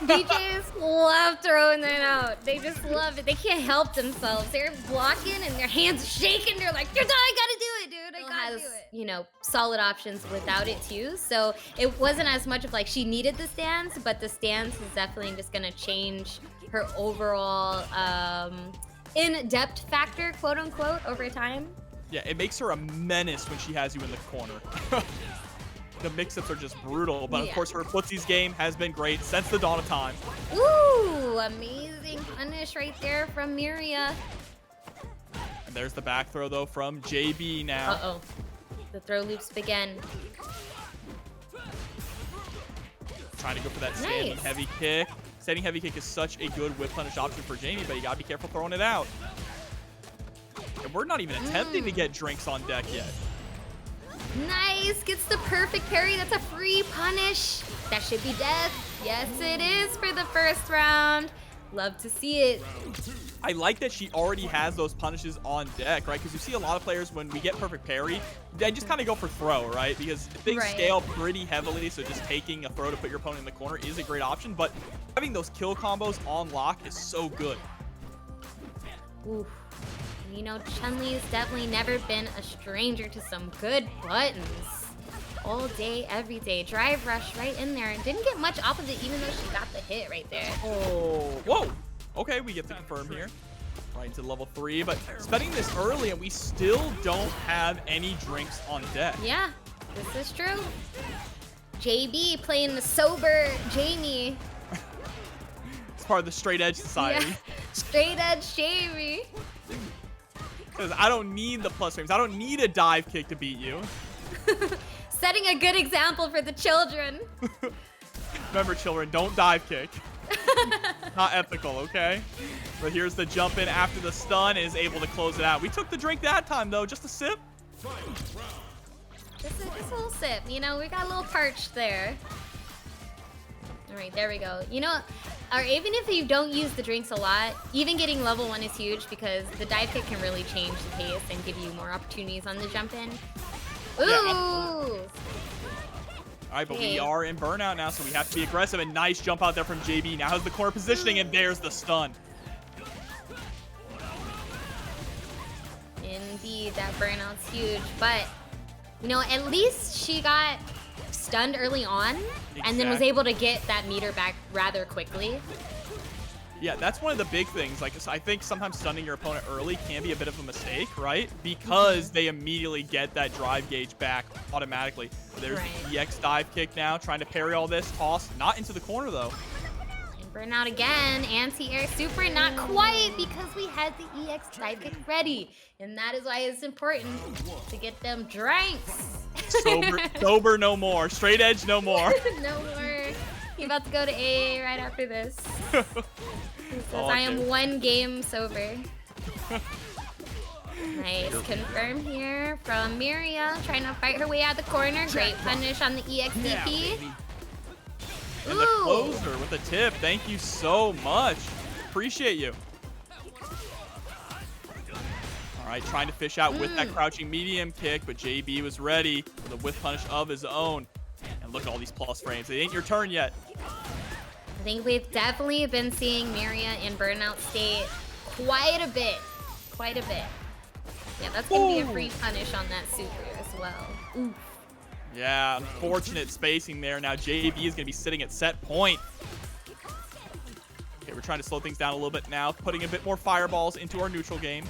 DJs love throwing that out. They just love it. They can't help themselves. They're blocking and their hands are shaking. They're like, I gotta do it, dude. I gotta do it. You know, solid options without it too. So it wasn't as much of like she needed the stance, but the stance is definitely just gonna change her overall in-depth factor, quote unquote, over time. Yeah, it makes her a menace when she has you in the corner. The mix-ups are just brutal, but of course her footsies game has been great since the dawn of time. Ooh, amazing punish right there from Miria. And there's the back throw though from JB now. Uh-oh. The throw loops begin. Trying to go for that standing heavy kick. Standing heavy kick is such a good whip punish option for Jamie, but you gotta be careful throwing it out. And we're not even attempting to get drinks on deck yet. Nice, gets the perfect parry. That's a free punish. That should be death. Yes, it is for the first round. Love to see it. I like that she already has those punishes on deck, right? Because you see a lot of players when we get perfect parry, they just kind of go for throw, right? Because things scale pretty heavily, so just taking a throw to put your opponent in the corner is a great option. But having those kill combos on lock is so good. Oof. You know, Chun-Li has definitely never been a stranger to some good buttons. All day, every day. Drive rush right in there. And didn't get much off of it, even though she got the hit right there. Oh, whoa. Okay, we get to confirm here. Right into level 3, but spending this early and we still don't have any drinks on deck. Yeah, this is true. JB playing the sober Jamie. It's part of the straight edge society. Yeah, straight edge Jamie. Because I don't need the plus frames. I don't need a dive kick to beat you. Setting a good example for the children. Remember, children, don't dive kick. Not ethical, okay? But here's the jump in after the stun, is able to close it out. We took the drink that time, though. Just a sip. Just a little sip. You know, we got a little parched there. All right, there we go. You know, or even if you don't use the drinks a lot, even getting level 1 is huge because the dive kick can really change the pace and give you more opportunities on the jump in. Ooh! Yeah, all right, but we are in burnout now, so we have to be aggressive. And nice jump out there from JB. Now has the core positioning, and there's the stun. Indeed, that burnout's huge. But, you know, at least she got stunned early on and then was able to get that meter back rather quickly. Yeah, that's one of the big things. Like, I think sometimes stunning your opponent early can be a bit of a mistake, right? Because they immediately get that drive gauge back automatically. There's the EX dive kick now, trying to parry all this. Toss, not into the corner, though. And burnout again. Anti-air super, not quite, because we had the EX dive kick ready. And that is why it's important to get them drinks. Sober no more. Straight edge no more. No more. He's about to go to AA right after this. He says, I am one game sober. Nice confirm here from Miria, trying to fight her way out of the corner. Great punish on the EXDP. And the closer with the tip. Thank you so much. Appreciate you. All right, trying to fish out with that crouching medium kick, but JB was ready for the whiff punish of his own. And look at all these plus frames. It ain't your turn yet. I think we've definitely been seeing Miria in burnout state quite a bit. Quite a bit. Yeah, that's going to be a free punish on that super as well. Oof. Yeah, unfortunate spacing there. Now JB is going to be sitting at set point. Okay, we're trying to slow things down a little bit now, putting a bit more fireballs into our neutral game.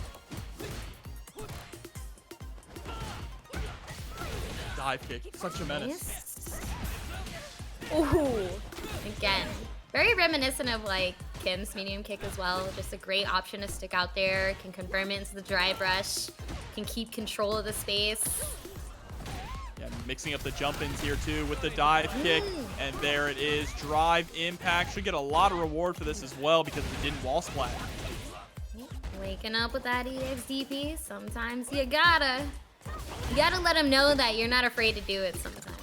Dive kick, such a menace. Ooh, again, very reminiscent of like Kim's medium kick as well. Just a great option to stick out there. Can confirm it into the drive rush. Can keep control of the space. Yeah, mixing up the jump-ins here too with the dive kick. And there it is, drive impact. Should get a lot of reward for this as well because we didn't wall splat. Waking up with that EXDP. Sometimes you gotta let them know that you're not afraid to do it sometimes.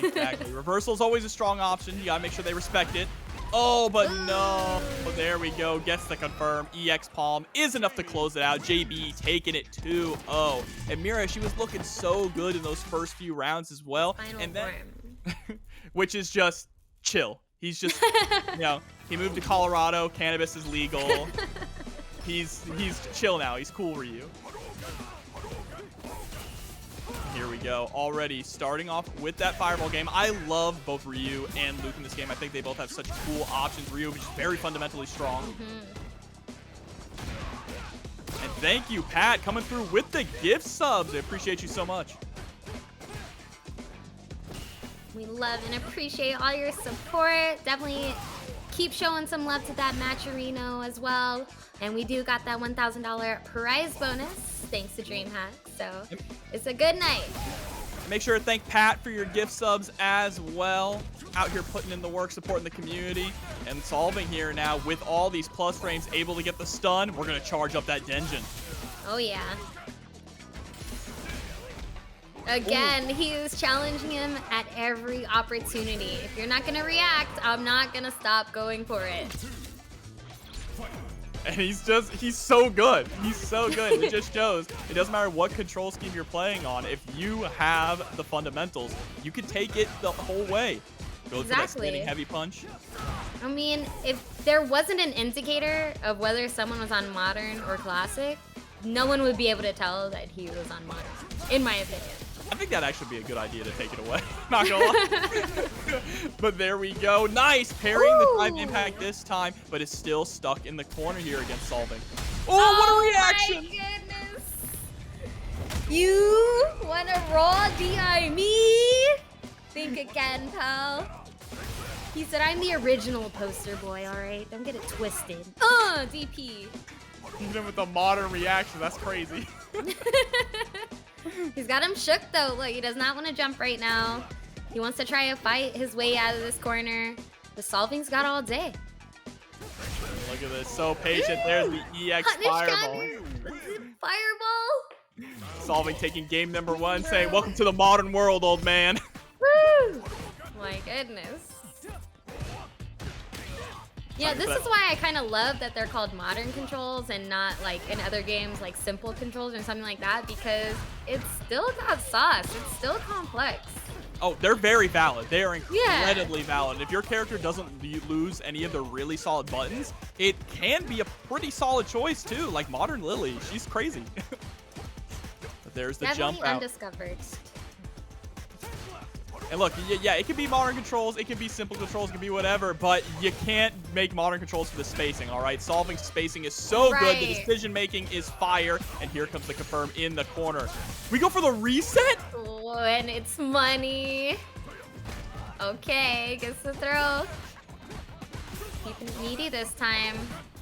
Exactly. Reversal is always a strong option. You gotta make sure they respect it. Oh, but no. Oh, there we go. Gets the confirm. EX palm is enough to close it out. JB taking it 2-0. And Miria, she was looking so good in those first few rounds as well. Final and then, form. which is just chill. He's just, you know, he moved to Colorado. Cannabis is legal. He's chill now. He's cool for you. Here we go. Already starting off with that fireball game. I love both Ryu and Luke in this game. I think they both have such cool options. Ryu is very fundamentally strong. And thank you, Pat, coming through with the gift subs. I appreciate you so much. We love and appreciate all your support. Definitely keep showing some love to that Matcherino as well. And we do got that $1,000 prize bonus thanks to DreamHack. So it's a good night. Make sure to thank Pat for your gift subs as well. Out here putting in the work, supporting the community, and solving here now with all these plus frames, able to get the stun. We're going to charge up that Denjin. Oh, yeah. Again, he is challenging him at every opportunity. If you're not going to react, I'm not going to stop going for it. And he's so good. He's so good. It just shows it doesn't matter what control scheme you're playing on. If you have the fundamentals, you can take it the whole way. Go for that spinning heavy punch. I mean, if there wasn't an indicator of whether someone was on Modern or Classic, no one would be able to tell that he was on Modern, in my opinion. I think that'd actually be a good idea to take it away. Not gonna lie. But there we go. Nice. Parrying the dive impact this time, but it's still stuck in the corner here against Solving. Oh, what a reaction. My goodness. You want to raw DI me? Think again, pal. He said, I'm the original poster boy, all right? Don't get it twisted. DP. Even with the modern reaction, that's crazy. He's got him shook though. Look, he does not want to jump right now. He wants to try to fight his way out of this corner. The Solving's got all day. Look at this, so patient. There's the EX fireball. Fireball. Solving taking game number 1, saying, welcome to the modern world, old man. Woo! My goodness. Yeah, this is why I kind of love that they're called modern controls and not like in other games like simple controls or something like that, because it's still got sauce. It's still complex. Oh, they're very valid. They are incredibly valid. If your character doesn't lose any of the really solid buttons, it can be a pretty solid choice too. Like Modern Lily, she's crazy. But there's the jump out. Undiscovered. And look, yeah, it can be modern controls, it can be simple controls, it can be whatever, but you can't make modern controls for the spacing, all right? Solving spacing is so good, the decision making is fire, and here comes the confirm in the corner. We go for the reset? Oh, and it's money. Okay, gets the throw. Keeping it needy this time.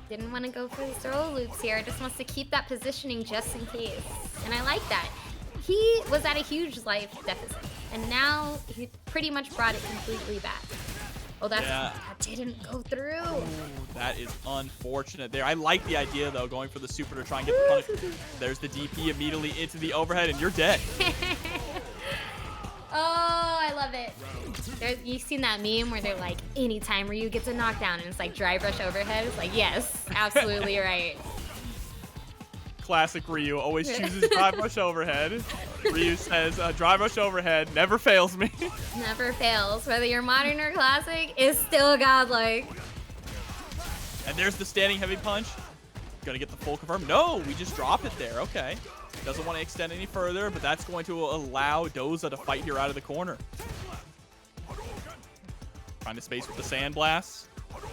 Didn't want to go for the throw loops here, just wants to keep that positioning just in case. And I like that. He was at a huge life deficit, and now he pretty much brought it completely back. Oh, that didn't go through. That is unfortunate there. I like the idea, though, going for the super to try and get the punish. There's the DP immediately into the overhead, and you're dead. Oh, I love it. You've seen that meme where they're like, anytime Ryu gets a knockdown, and it's like drive rush overhead. It's like, yes, absolutely right. Classic Ryu always chooses drive rush overhead. Ryu says, drive rush overhead never fails me. Never fails. Whether you're modern or classic, it's still godlike. And there's the standing heavy punch. Gonna get the full confirm. No, we just dropped it there. Okay. Doesn't want to extend any further, but that's going to allow Doza to fight here out of the corner. Find a space with the sand blasts.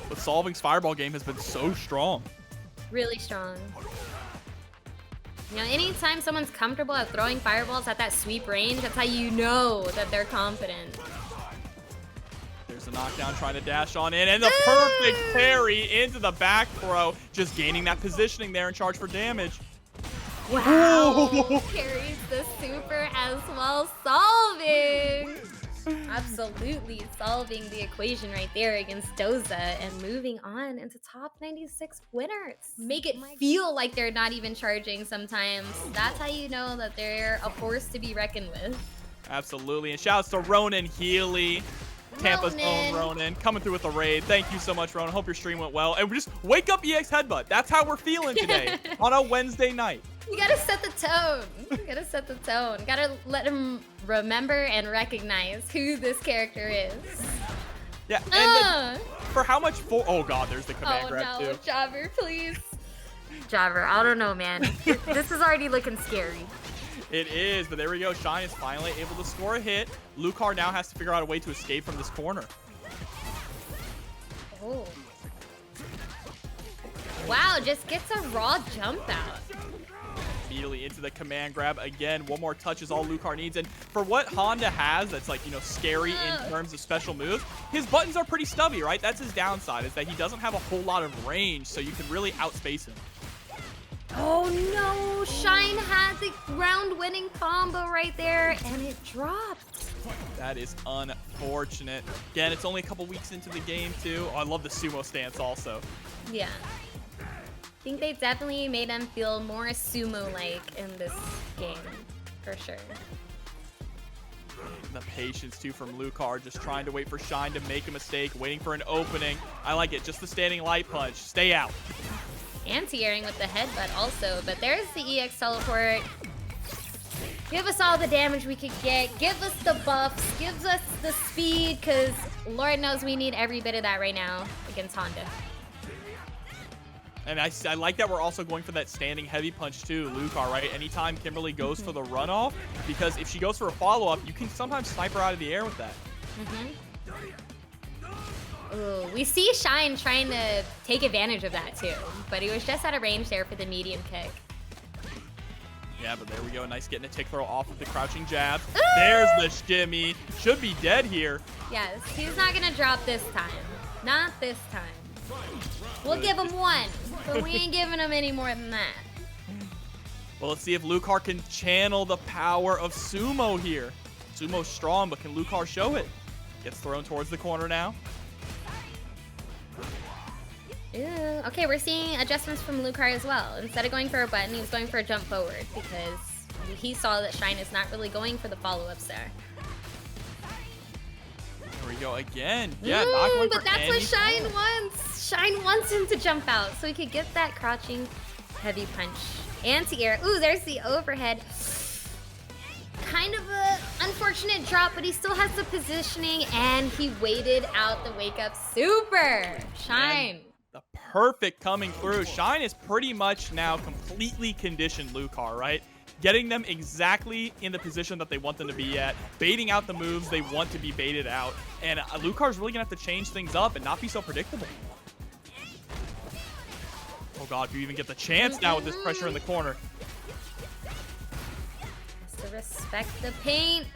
But SolVNG's fireball game has been so strong. Really strong. You know, anytime someone's comfortable at throwing fireballs at that sweep range, that's how you know that they're confident. There's a knockdown trying to dash on in, and the perfect parry into the back throw. Just gaining that positioning there in charge for damage. Wow! Carries the super as well, solving! Absolutely solving the equation right there against Doza and moving on into top 96 winners. Make it feel like they're not even charging sometimes. That's how you know that they're a force to be reckoned with. Absolutely, and shouts to Ronan Healy. Tampa's own Ronan, coming through with the raid. Thank you so much, Ronan. Hope your stream went well. And just wake up EX Headbutt. That's how we're feeling today on a Wednesday night. You gotta set the tone. You gotta set the tone. Gotta let him remember and recognize who this character is. Yeah, and for how much oh god, there's the command grab too. Oh no, Jobber, please. Jobber, I don't know, man. This is already looking scary. It is, but there we go. Shine is finally able to score a hit. Lucar now has to figure out a way to escape from this corner. Oh. Wow, just gets a raw jump out. Immediately into the command grab. Again, one more touch is all Lucar needs. And for what Honda has that's like, you know, scary in terms of special moves, his buttons are pretty stubby, right? That's his downside, is that he doesn't have a whole lot of range, so you can really outspace him. Oh no, Shine had the round-winning combo right there, and it dropped. That is unfortunate. Again, it's only a couple weeks into the game, too. Oh, I love the sumo stance also. Yeah. I think they definitely made him feel more sumo-like in this game, for sure. The patience, too, from Lucar, just trying to wait for Shine to make a mistake, waiting for an opening. I like it. Just the standing light punch. Stay out. Anti-airing with the headbutt also, but there's the EX teleport. Give us all the damage we could get. Give us the buffs. Give us the speed, because Lord knows we need every bit of that right now against Honda. And I like that we're also going for that standing heavy punch too, Lucar, right? Anytime Kimberly goes for the runoff, because if she goes for a follow-up, you can sometimes snipe her out of the air with that. Ooh, we see Shine trying to take advantage of that too, but he was just out of range there for the medium kick. Yeah, but there we go. Nice getting a tick throw off of the crouching jab. Ooh! There's the shimmy. Should be dead here. Yes, he's not going to drop this time. Not this time. We'll give him one, but we ain't giving him any more than that. Well, let's see if Lucar can channel the power of sumo here. Sumo's strong, but can Lucar show it? Gets thrown towards the corner now. Ew. Okay, we're seeing adjustments from Lucar as well. Instead of going for a button, he was going for a jump forward because he saw that Shine is not really going for the follow-ups there. There we go again. Yeah, not going but for that's any what Shine wants. Shine wants him to jump out so he could get that crouching heavy punch. Anti-air. Ooh, there's the overhead. Kind of a unfortunate drop, but he still has the positioning, and he waited out the wake-up super. Shine. And the perfect coming through. Shine is pretty much now completely conditioned Lucar, right? Getting them exactly in the position that they want them to be at, baiting out the moves they want to be baited out, and Lucar's really gonna have to change things up and not be so predictable. Oh god, do you even get the chance now with this pressure in the corner? Has to respect the paint.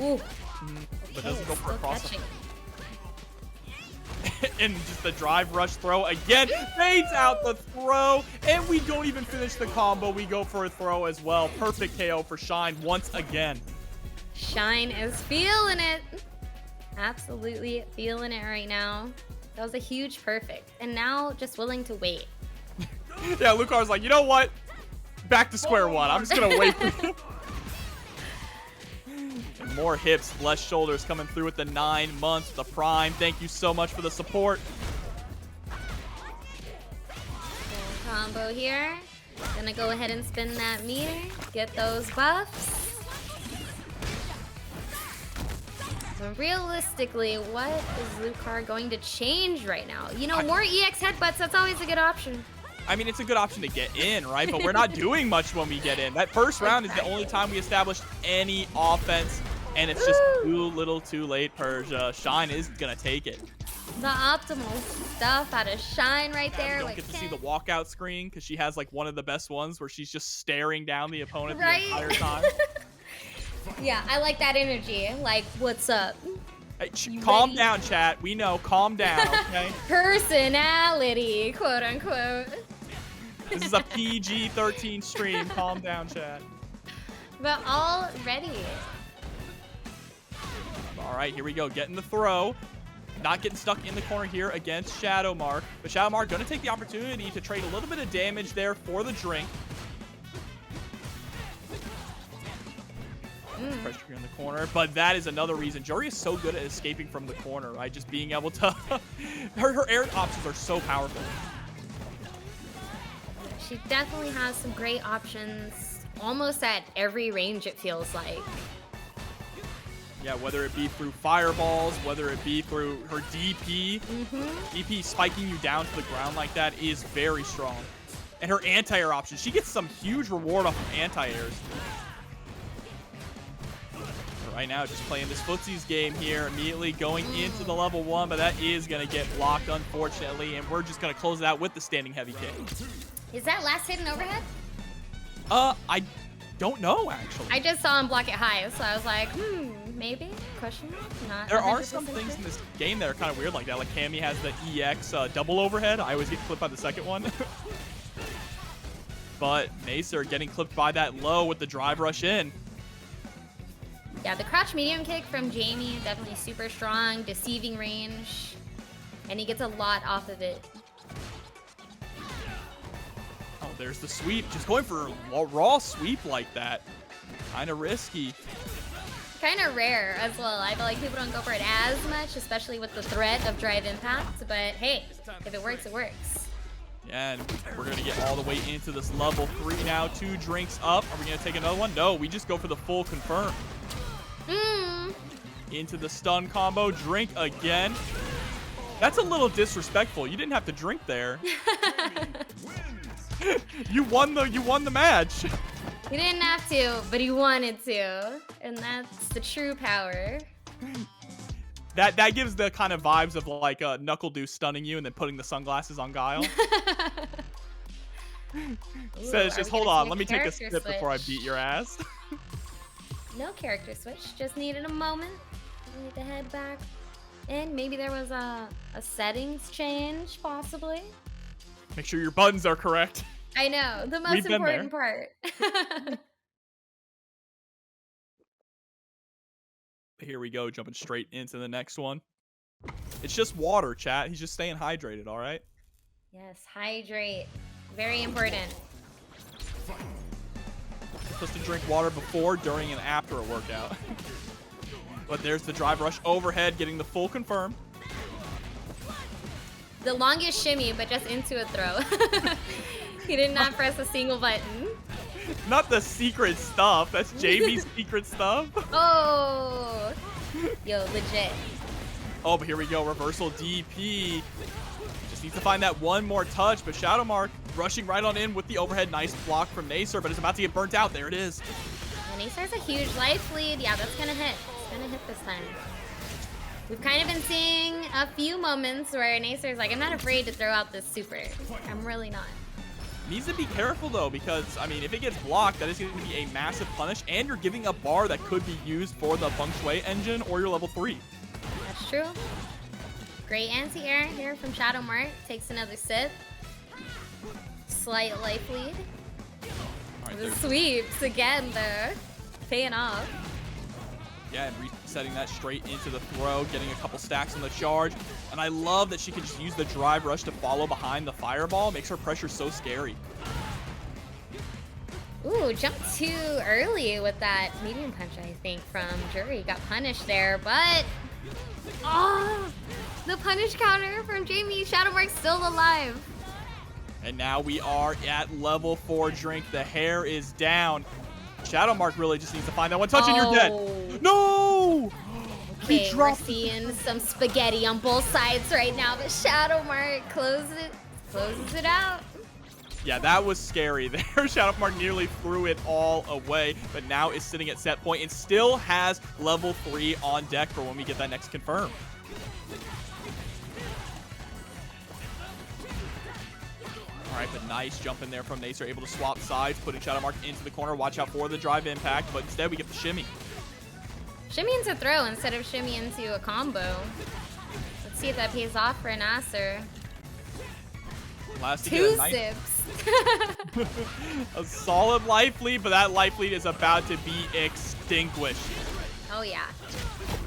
Ooh. But doesn't go for a crossover. And just the drive rush throw again, fades out the throw, and we don't even finish the combo. We go for a throw as well. Perfect KO for Shine once again. Shine is feeling it. Absolutely feeling it right now. That was a huge perfect. And now just willing to wait. Yeah, Lucar's like, you know what? Back to square one. I'm just gonna wait for you. And more hips, less shoulders coming through with the 9 months, the prime. Thank you so much for the support. Full combo here. Gonna go ahead and spin that meter. Get those buffs. So realistically, what is Lucar going to change right now? You know, more EX headbutts, that's always a good option. I mean, it's a good option to get in, right? But we're not doing much when we get in. That first round is the only time we established any offense, and it's just too little too late, Persia. Shine is going to take it. The optimal stuff out of Shine right there. We don't get to see the walkout screen because she has like one of the best ones where she's just staring down the opponent the entire time. Yeah, I like that energy. Like, what's up? Hey, calm down, chat. We know. Calm down, okay? Personality, quote unquote. This is a PG-13 stream. Calm down, chat. But already. All right, here we go. Getting the throw. Not getting stuck in the corner here against Shadowmark. But Shadowmark going to take the opportunity to trade a little bit of damage there for the drink. Pressure here in the corner, but that is another reason Juri is so good at escaping from the corner, right? Just being able to her air options are so powerful. She definitely has some great options almost at every range, it feels like. Yeah, whether it be through fireballs, whether it be through her DP. DP spiking you down to the ground like that is very strong. And her anti-air option, she gets some huge reward off of anti-airs. Right now, just playing this footsies game here, immediately going into the level 1, but that is going to get blocked, unfortunately, and we're just going to close it out with the standing heavy kick. Is that last hit an overhead? I don't know, actually. I just saw him block it high, so I was like, maybe? Question mark? Not. There are some things in this game that are kind of weird like that. Like Cammy has the EX double overhead. I always get clipped by the second one. But Nacer getting clipped by that low with the drive rush in. Yeah, the crouch medium kick from Jamie, definitely super strong, deceiving range, and he gets a lot off of it. Oh, there's the sweep. Just going for a raw sweep like that. Kind of risky. Kind of rare as well. I feel like people don't go for it as much, especially with the threat of drive impact, but hey, if it works, it works. Yeah, and we're going to get all the way into this level 3 now. 2 drinks up. Are we going to take another one? No, we just go for the full confirm. Into the stun combo. Drink again. That's a little disrespectful. You didn't have to drink there. You won the match. He didn't have to, but he wanted to. And that's the true power. That gives the kind of vibes of like Knuckle Deuce stunning you and then putting the sunglasses on Guile. Says just hold on, let me take a sip before I beat your ass. No character switch, just needed a moment. I need to head back. And maybe there was a settings change, possibly. Make sure your buttons are correct. I know, the most important part. Here we go, jumping straight into the next one. It's just water, chat. He's just staying hydrated, all right? Yes, hydrate. Very important. Supposed to drink water before, during, and after a workout. But there's the drive rush overhead, getting the full confirm. The longest shimmy, but just into a throw. He did not press a single button. Not the secret stuff. That's Jamie's secret stuff. Oh. Yo, legit. Oh, but here we go. Reversal DP. Just needs to find that one more touch, but Shadowmark rushing right on in with the overhead. Nice block from Nacer, but it's about to get burnt out. There it is. Yeah, Nacer's a huge life lead. Yeah, that's gonna hit. It's gonna hit this time. We've kind of been seeing a few moments where Nacer's like, I'm not afraid to throw out this super. I'm really not. Needs to be careful though, because I mean, if it gets blocked, that is going to be a massive punish, and you're giving a bar that could be used for the feng shui engine or your level 3. That's true. Great anti-air here from Shadowmark. Takes another sip. Slight life lead. Right, the sweeps again though. Paying off. Yeah, and setting that straight into the throw, getting a couple stacks on the charge. And I love that she can just use the drive rush to follow behind the fireball. Makes her pressure so scary. Ooh, jumped too early with that medium punch, I think, from Juri. Got punished there, but... Oh, the punish counter from Jamie. Shadowmark's still alive. And now we are at level 4 drink. The hair is down. Shadowmark really just needs to find that one touch and you're dead. No! Okay, we're seeing some spaghetti on both sides right now, but Shadowmark closes it out. Yeah, that was scary there. Shadowmark nearly threw it all away, but now is sitting at set point and still has level 3 on deck for when we get that next confirm. All right, but nice jump in there from Nacer, able to swap sides, putting Shadowmark into the corner. Watch out for the drive impact, but instead we get the shimmy. Shimmy into throw instead of shimmy into a combo. Let's see if that pays off for Nacer. Two sips. A solid life lead, but that life lead is about to be extinguished. Oh yeah.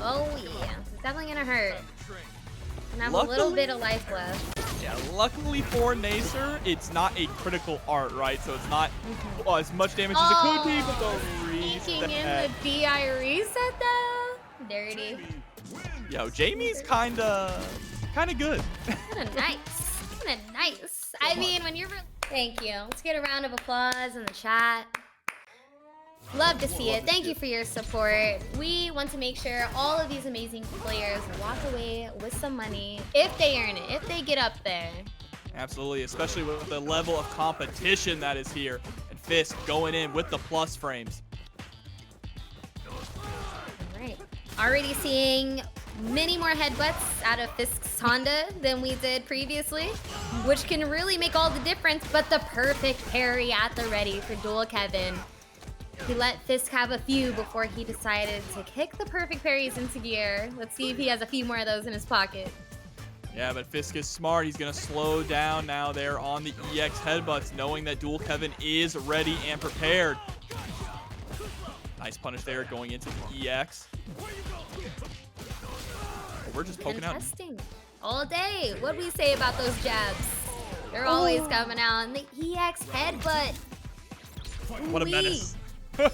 Oh yeah. It's definitely gonna hurt. And have a little bit of life left. Yeah, luckily for Nacer, it's not a critical art, right? So it's not as much damage as it could be, but the reset. Sneaking in the DI reset though. Dirty. Yo, Jamie's kinda good. Kinda nice. Kinda nice. I mean, when you're... Thank you. Let's get a round of applause in the chat. Love to see it. Thank you for your support. We want to make sure all of these amazing players walk away with some money if they earn it, if they get up there. Absolutely, especially with the level of competition that is here. And Fisk going in with the plus frames. All right. Already seeing many more headbutts out of Fisk's Honda than we did previously, which can really make all the difference, but the perfect parry at the ready for Dual Kevin. He let Fisk have a few before he decided to kick the perfect parries into gear. Let's see if he has a few more of those in his pocket. Yeah, but Fisk is smart. He's going to slow down now there on the EX headbutts, knowing that Dual Kevin is ready and prepared. Nice punish there going into the EX. We're just poking out. All day. What do we say about those jabs? They're always coming out. And the EX headbutt. What a menace. Okay.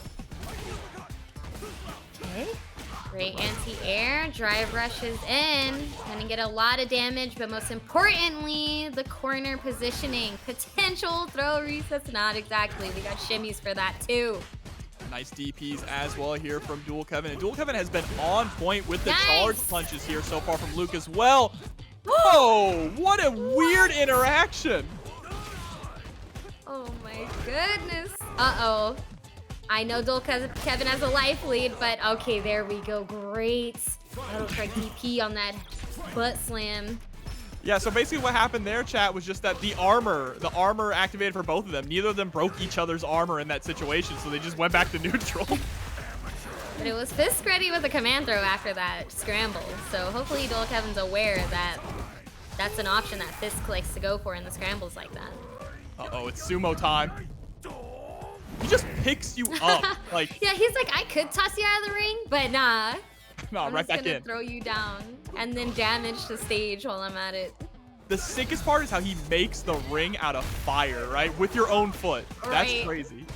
Great anti-air. Drive rushes in. Gonna get a lot of damage, but most importantly, the corner positioning. Potential throw resets. Not exactly. We got shimmies for that too. Nice DPs as well here from Dual Kevin. And Dual Kevin has been on point with the charge punches here so far from Luke as well. Oh, what a weird interaction. Oh my goodness. Uh-oh. I know Dual Kevin has a life lead, but okay, there we go. Great. Auto correct DP on that butt slam. Yeah, so basically what happened there, chat, was just that the armor activated for both of them. Neither of them broke each other's armor in that situation, so they just went back to neutral. But it was Fisk ready with a command throw after that scramble, so hopefully Dual Kevin's aware that that's an option that Fisk likes to go for in the scrambles like that. Uh-oh, it's sumo time. He just picks you up. Like, yeah, he's like, I could toss you out of the ring, but nah. No, right back in. Throw you down and then damage the stage while I'm at it. The sickest part is how he makes the ring out of fire, right? With your own foot. Right. That's crazy.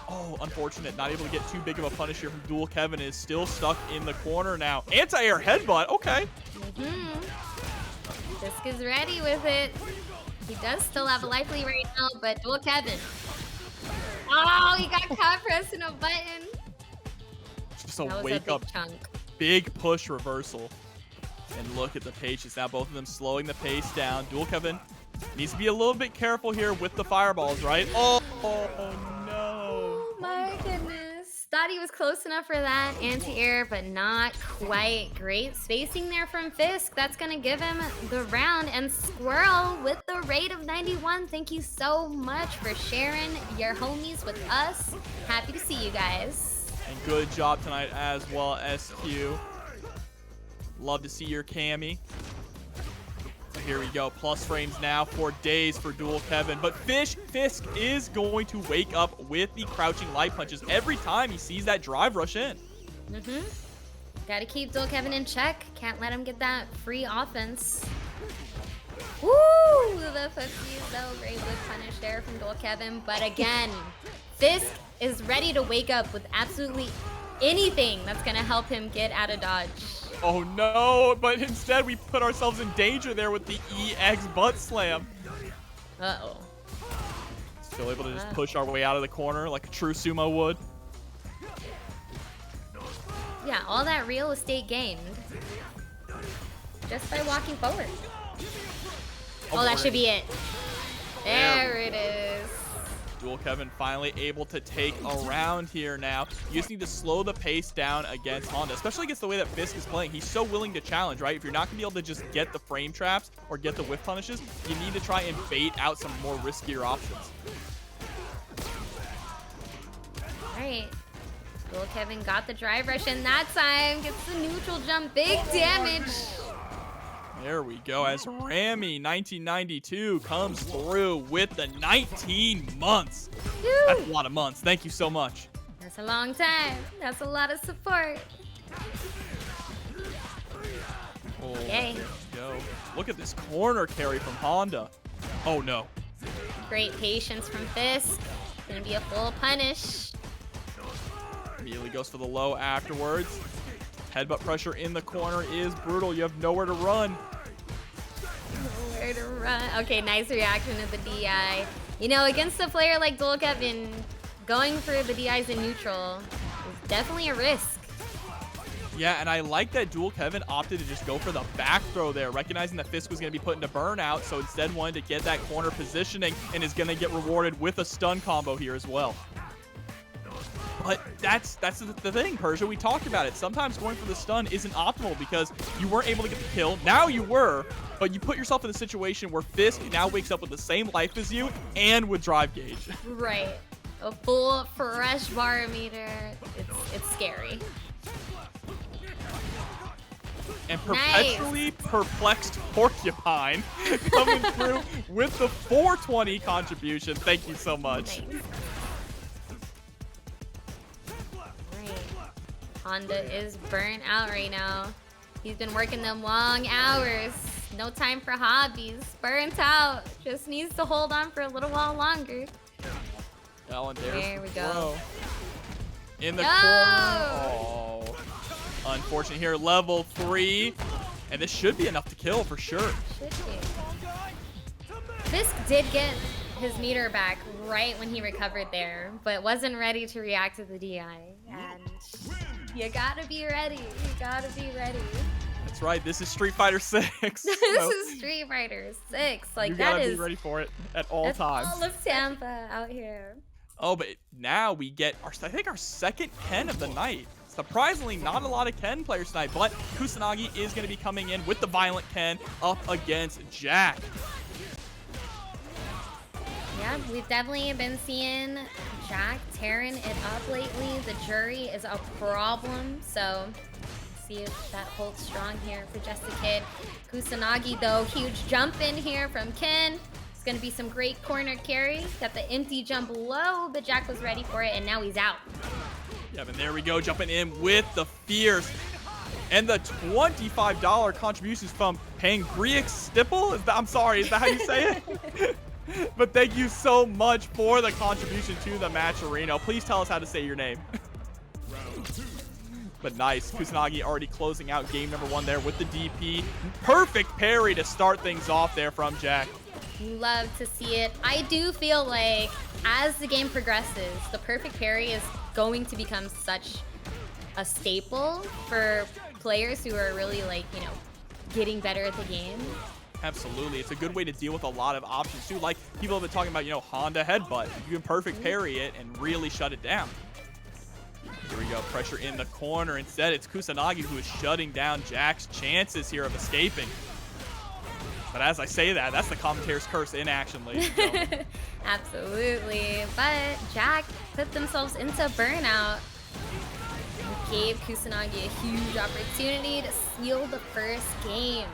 Oh, unfortunate. Not able to get too big of a punish here from Dual Kevin. Is still stuck in the corner now. Anti-air headbutt. Okay. Fisk is ready with it. He does still have a life lead right now, but Dual Kevin. Oh, he got caught pressing a button. Just a wake up chunk. Big push reversal. And look at the patience now. Both of them slowing the pace down. Dual Kevin needs to be a little bit careful here with the fireballs, right? Oh no. Oh my goodness. Thought he was close enough for that anti-air, but not quite. Great spacing there from Fisk. That's going to give him the round. And Squirrel with the rate of 91. Thank you so much for sharing your homies with us. Happy to see you guys. And good job tonight as well, SQ. Love to see your Cammy. So here we go. Plus frames now for days for Dual Kevin. But Fisk is going to wake up with the crouching light punches every time he sees that drive rush in. Gotta keep Kevin in check. Can't let him get that free offense. Woo! The footsie though. Great whip punish there from Kevin. But again, Fisk is ready to wake up with absolutely anything that's gonna help him get out of dodge. Oh no, but instead we put ourselves in danger there with the EX butt slam. Uh-oh. Still able to just push our way out of the corner like a true sumo would. Yeah, all that real estate gained just by walking forward. Oh, that should be it. There it is. Kevin finally able to take a round here now. You just need to slow the pace down against Honda, especially against the way that Fisk is playing. He's so willing to challenge, right? If you're not going to be able to just get the frame traps or get the whiff punishes, you need to try and bait out some more riskier options. All right. Kevin got the drive rush, and that time gets the neutral jump. Big damage. There we go, as Rami 1992 comes through with the 19 months. Woo. That's a lot of months. Thank you so much. That's a long time. That's a lot of support. Oh, Okay. there we go. Look at this corner carry from Honda. Oh, no. Great patience from Fisk. Gonna be a full punish. Immediately goes for the low afterwards. Headbutt pressure in the corner is brutal. You have nowhere to run. Nowhere to run. Okay, nice reaction to the DI. You know, against a player like Kevin, going for the DIs in neutral is definitely a risk. Yeah, and I like that Kevin opted to just go for the back throw there, recognizing that Fisk was going to be put into burnout, so instead wanted to get that corner positioning and is going to get rewarded with a stun combo here as well. But that's the thing, Persia. We talked about it. Sometimes going for the stun isn't optimal because you weren't able to get the kill. Now you were, but you put yourself in a situation where Fisk now wakes up with the same life as you and with drive gauge. Right. A full fresh bar meter. It's scary. And perpetually perplexed Porcupine coming through with the 420 contribution. Thank you so much. Nice. Honda is burnt out right now. He's been working them long hours. No time for hobbies. Burnt out. Just needs to hold on for a little while longer. Well, and there we go. Throw. In the corner. Oh. Unfortunate here. Level 3. And this should be enough to kill for sure. Should be. Fisk did get his meter back right when he recovered there, but wasn't ready to react to the DI. And you gotta be ready. You gotta be ready. That's right. This is Street Fighter 6. This is Street Fighter 6. Like, you that gotta is. be ready for it at all times. All of Tampa out here. Oh, but now we get I think our second Ken of the night. Surprisingly, not a lot of Ken players tonight, but Kusanagi is going to be coming in with the Violent Ken up against Jack. Yeah, we've definitely been seeing Jack tearing it up lately. The Juri is a problem, so see if that holds strong here for Just a Kid. Kusanagi, though, huge jump in here from Ken. It's going to be some great corner carry. Got the empty jump low, but Jack was ready for it, and now he's out. Yeah, and there we go, jumping in with the Fierce. And the $25 contributions from Pangreix Stipple? I'm sorry, is that how you say it? But thank you so much for the contribution to the Matcherino. Please tell us how to say your name. But nice. Kusanagi already closing out game number 1 there with the DP. Perfect parry to start things off there from Jack. Love to see it. I do feel like as the game progresses, the perfect parry is going to become such a staple for players who are really, like, you know, getting better at the game. Absolutely. It's a good way to deal with a lot of options too. Like people have been talking about, you know, Honda headbutt. You can perfect parry it and really shut it down. Here we go. Pressure in the corner. Instead, it's Kusanagi who is shutting down Jack's chances here of escaping. But as I say that, that's the commentator's curse in action, ladies. Absolutely. But Jack put themselves into burnout. Gave Kusanagi a huge opportunity to seal the first game.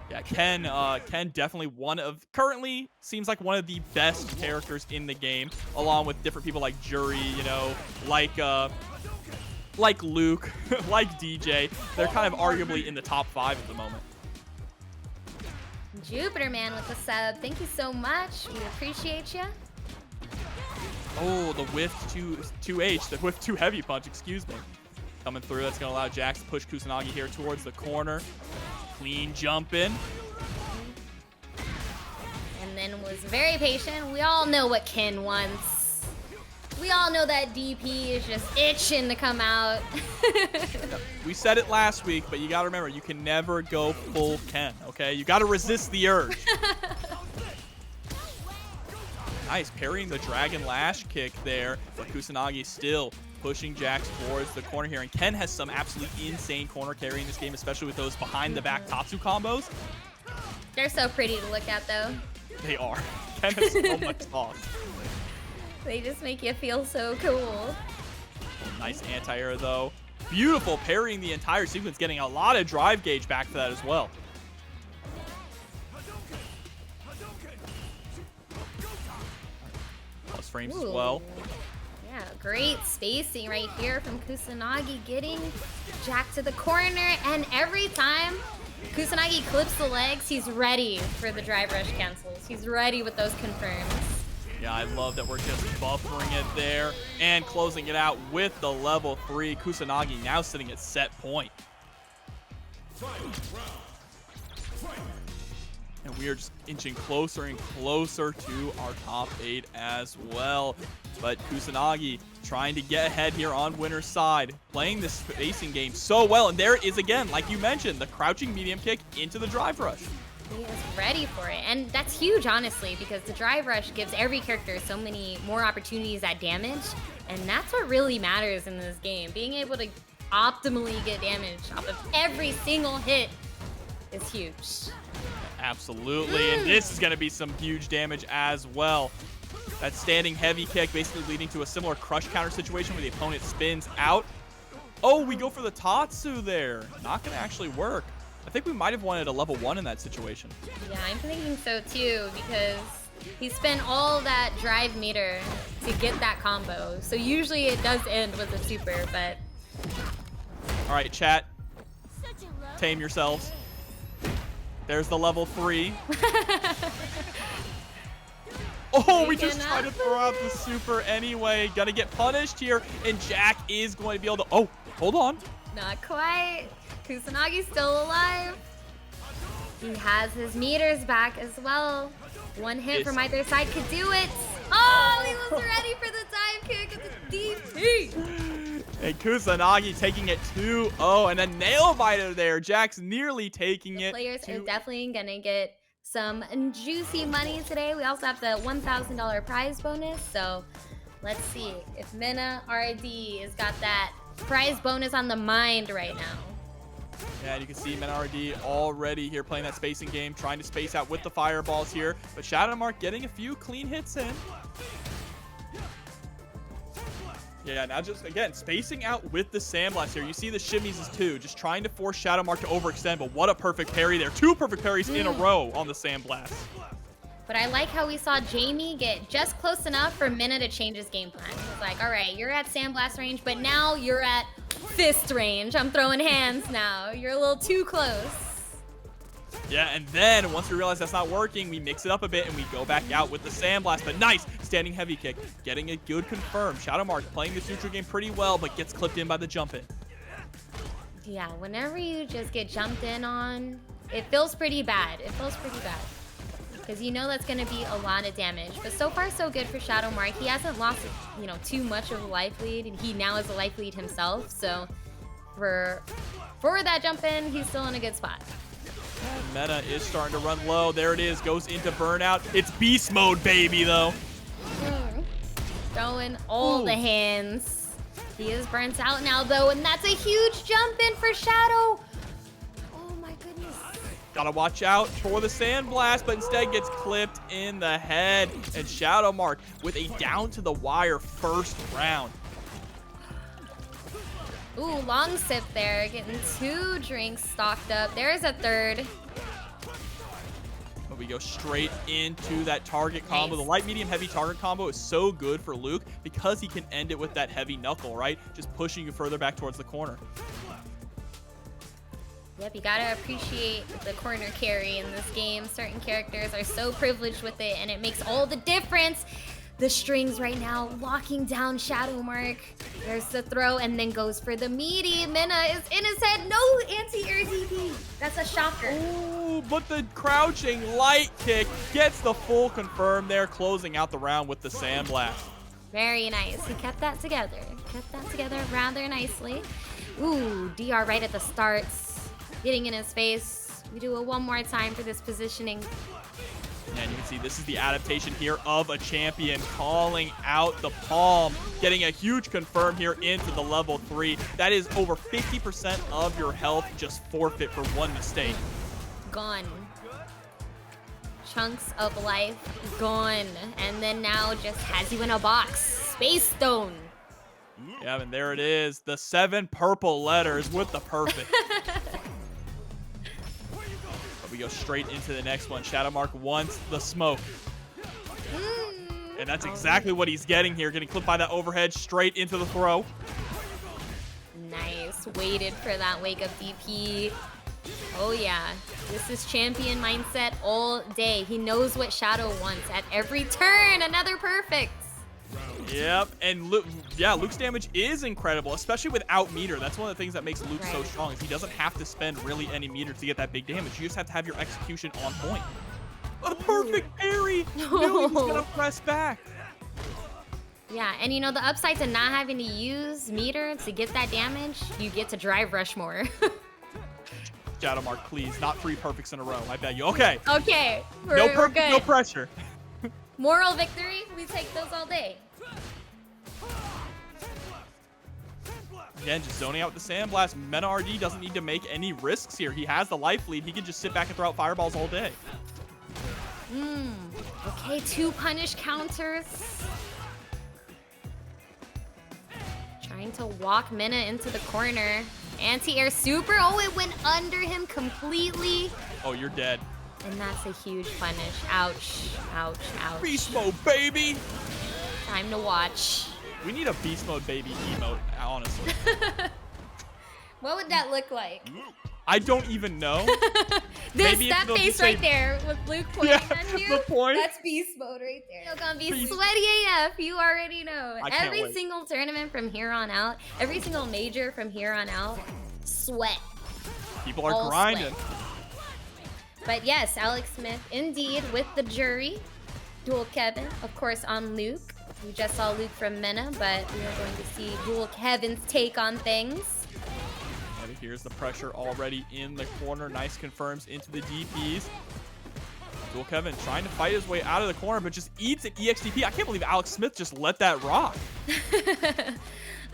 Yeah, Ken definitely currently seems like one of the best characters in the game, along with different people like Juri, you know, like like Luke, like Deejay, they're kind of arguably in the top 5 at the moment. Jupiter Man with the sub. Thank you so much. We appreciate you. Oh, the whiff 2H, the whiff 2 heavy punch, excuse me. Coming through, that's going to allow Jax to push Kusanagi here towards the corner. Clean jump in. And then was very patient. We all know what Ken wants. We all know that DP is just itching to come out. We said it last week, but you got to remember, you can never go full Ken, okay? You got to resist the urge. Nice, parrying the Dragon Lash kick there, but Kusanagi still pushing Jax towards the corner here. And Ken has some absolutely insane corner carry in this game, especially with those behind-the-back Tatsu combos. They're so pretty to look at, though. They are. Ken has so much sauce. They just make you feel so cool. Nice anti-air, though. Beautiful parrying the entire sequence, getting a lot of drive gauge back for that as well. Plus frames as well. Yeah, great spacing right here from Kusanagi, getting Jack to the corner, and every time Kusanagi clips the legs, he's ready for the drive rush cancels. He's ready with those confirms. Yeah, I love that we're just buffering it there and closing it out with the level 3. Kusanagi now sitting at set point. And we are just inching closer and closer to our top 8 as well. But Kusanagi trying to get ahead here on winner's side, playing this spacing game so well. And there it is again, like you mentioned, the crouching medium kick into the drive rush. He is ready for it. And that's huge, honestly, because the drive rush gives every character so many more opportunities at damage. And that's what really matters in this game. Being able to optimally get damage off of every single hit is huge. Absolutely, and this is going to be some huge damage as well. That standing heavy kick basically leading to a similar crush counter situation where the opponent spins out. Oh, we go for the Tatsu there. Not going to actually work. I think we might have wanted a level 1 in that situation. Yeah, I'm thinking so too, because he spent all that drive meter to get that combo. So usually it does end with a super, but... All right, chat. Tame yourselves. There's the level 3. Oh, we just tried to throw out the super anyway. Gonna get punished here, and Jack is going to be able to... Oh, hold on. Not quite. Kusanagi's still alive. He has his meters back as well. One hit from either side could do it. Oh, he was ready for the dive kick at the DP. And Kusanagi taking it 2-0, and a nail biter there. Jack's nearly taking it. Players are definitely gonna get some juicy money today. We also have the $1,000 prize bonus. So let's see if Mena RD has got that prize bonus on the mind right now. Yeah, and you can see Menardi already here playing that spacing game, trying to space out with the fireballs here. But Shadowmark getting a few clean hits in. Yeah, now just, again, spacing out with the Sandblast here. You see the shimmies too, just trying to force Shadowmark to overextend, but what a perfect parry there. 2 perfect parries in a row on the Sandblast. But I like how we saw Jamie get just close enough for Mena to change his game plan. He's like, all right, you're at Sandblast range, but now you're at fist range. I'm throwing hands now. You're a little too close. Yeah, and then once we realize that's not working, we mix it up a bit and we go back out with the Sandblast. But nice standing heavy kick, getting a good confirm. Shadowmark playing this neutral game pretty well, but gets clipped in by the jump in. Yeah, whenever you just get jumped in on, it feels pretty bad. It feels pretty bad. Because you know that's going to be a lot of damage. But so far, so good for Shadowmark. He hasn't lost, you know, too much of a life lead, and he now is a life lead himself. So for that jump in, he's still in a good spot. And Mena is starting to run low. There it is. Goes into burnout. It's beast mode, baby, though. Throwing all the hands. He is burnt out now, though, and that's a huge jump in for Shadow. Oh, my goodness. Gotta watch out for the Sandblast, but instead gets clipped in the head. And Shadowmark with a down-to-the-wire first round. Ooh, long sip there, getting 2 drinks stocked up. There's a third. We go straight into that target combo. Nice. The light, medium, heavy target combo is so good for Luke because he can end it with that heavy knuckle, right? Just pushing you further back towards the corner. Yep, you gotta appreciate the corner carry in this game. Certain characters are so privileged with it, and it makes all the difference. The strings right now locking down Shadowmark. There's the throw, and then goes for the meaty. Mena is in his head. No anti-air DP. That's a shocker. Ooh, but the crouching light kick gets the full confirm there, closing out the round with the sandblast. Very nice. He kept that together. Kept that together rather nicely. Ooh, DR right at the start. Getting in his face. We do it one more time for this positioning. And you can see this is the adaptation here of a champion, calling out the palm, getting a huge confirm here into the level 3. That is over 50% of your health just forfeit for one mistake. Gone. Chunks of life gone. And then now just has you in a box. Space Stone. Yeah, and there it is. The 7 purple letters with the perfect. We go straight into the next one. Shadowmark wants the smoke. And that's exactly what he's getting here. Getting clipped by that overhead straight into the throw. Nice. Waited for that wake up DP. Oh yeah. This is champion mindset all day. He knows what Shadow wants at every turn. Another perfect. Yep, and Luke's damage is incredible, especially without meter. That's one of the things that makes Luke so strong, is he doesn't have to spend really any meter to get that big damage. You just have to have your execution on point. A perfect parry! Knew he was gonna press back. Yeah, and you know, the upside to not having to use meter to get that damage, you get to drive rush more. Shadowmark, please, not 3 perfects in a row, I beg you. Okay. Okay, No good. No pressure. Moral victory, we take those all day. Again, just zoning out with the sandblast. Mena RD doesn't need to make any risks here. He has the life lead. He can just sit back and throw out fireballs all day. Okay, 2 punish counters. Trying to walk Mena into the corner. Anti-air super. Oh, it went under him completely. Oh, you're dead. And that's a huge punish. Ouch, ouch, ouch. Beast mode, baby! Time to watch. We need a beast mode baby emote, honestly. What would that look like? I don't even know. That face right there with Luke pointing at you. The point. That's beast mode right there. You're gonna be sweaty AF, you already know. Every single tournament from here on out, every single major from here on out, sweat. People are grinding. Sweat. But yes, Alex Smith indeed with the Juri. Dual Kevin, of course, on Luke. We just saw Luke from Mena, but we are going to see Dual Kevin's take on things. And here's the pressure already in the corner. Nice confirms into the DPs. Dual Kevin trying to fight his way out of the corner, but just eats an EXDP. I can't believe Alex Smith just let that rock.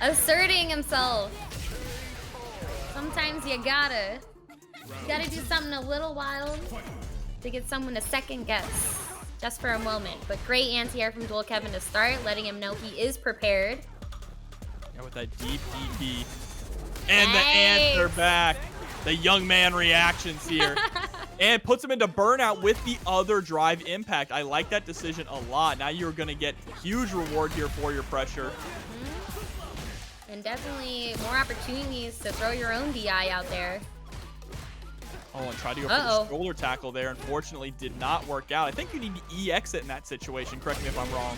Asserting himself. Sometimes you gotta do something a little wild to get someone to second guess. Just for a moment. But great anti-air from Dual Kevin to start, letting him know he is prepared. Yeah, with that deep DP. And the answer back. The young man reactions here. And puts him into burnout with the other drive impact. I like that decision a lot. Now you're going to get huge reward here for your pressure. And definitely more opportunities to throw your own DI out there. Oh, and tried to go for the shoulder tackle there. Unfortunately, did not work out. I think you need to EX it in that situation. Correct me if I'm wrong.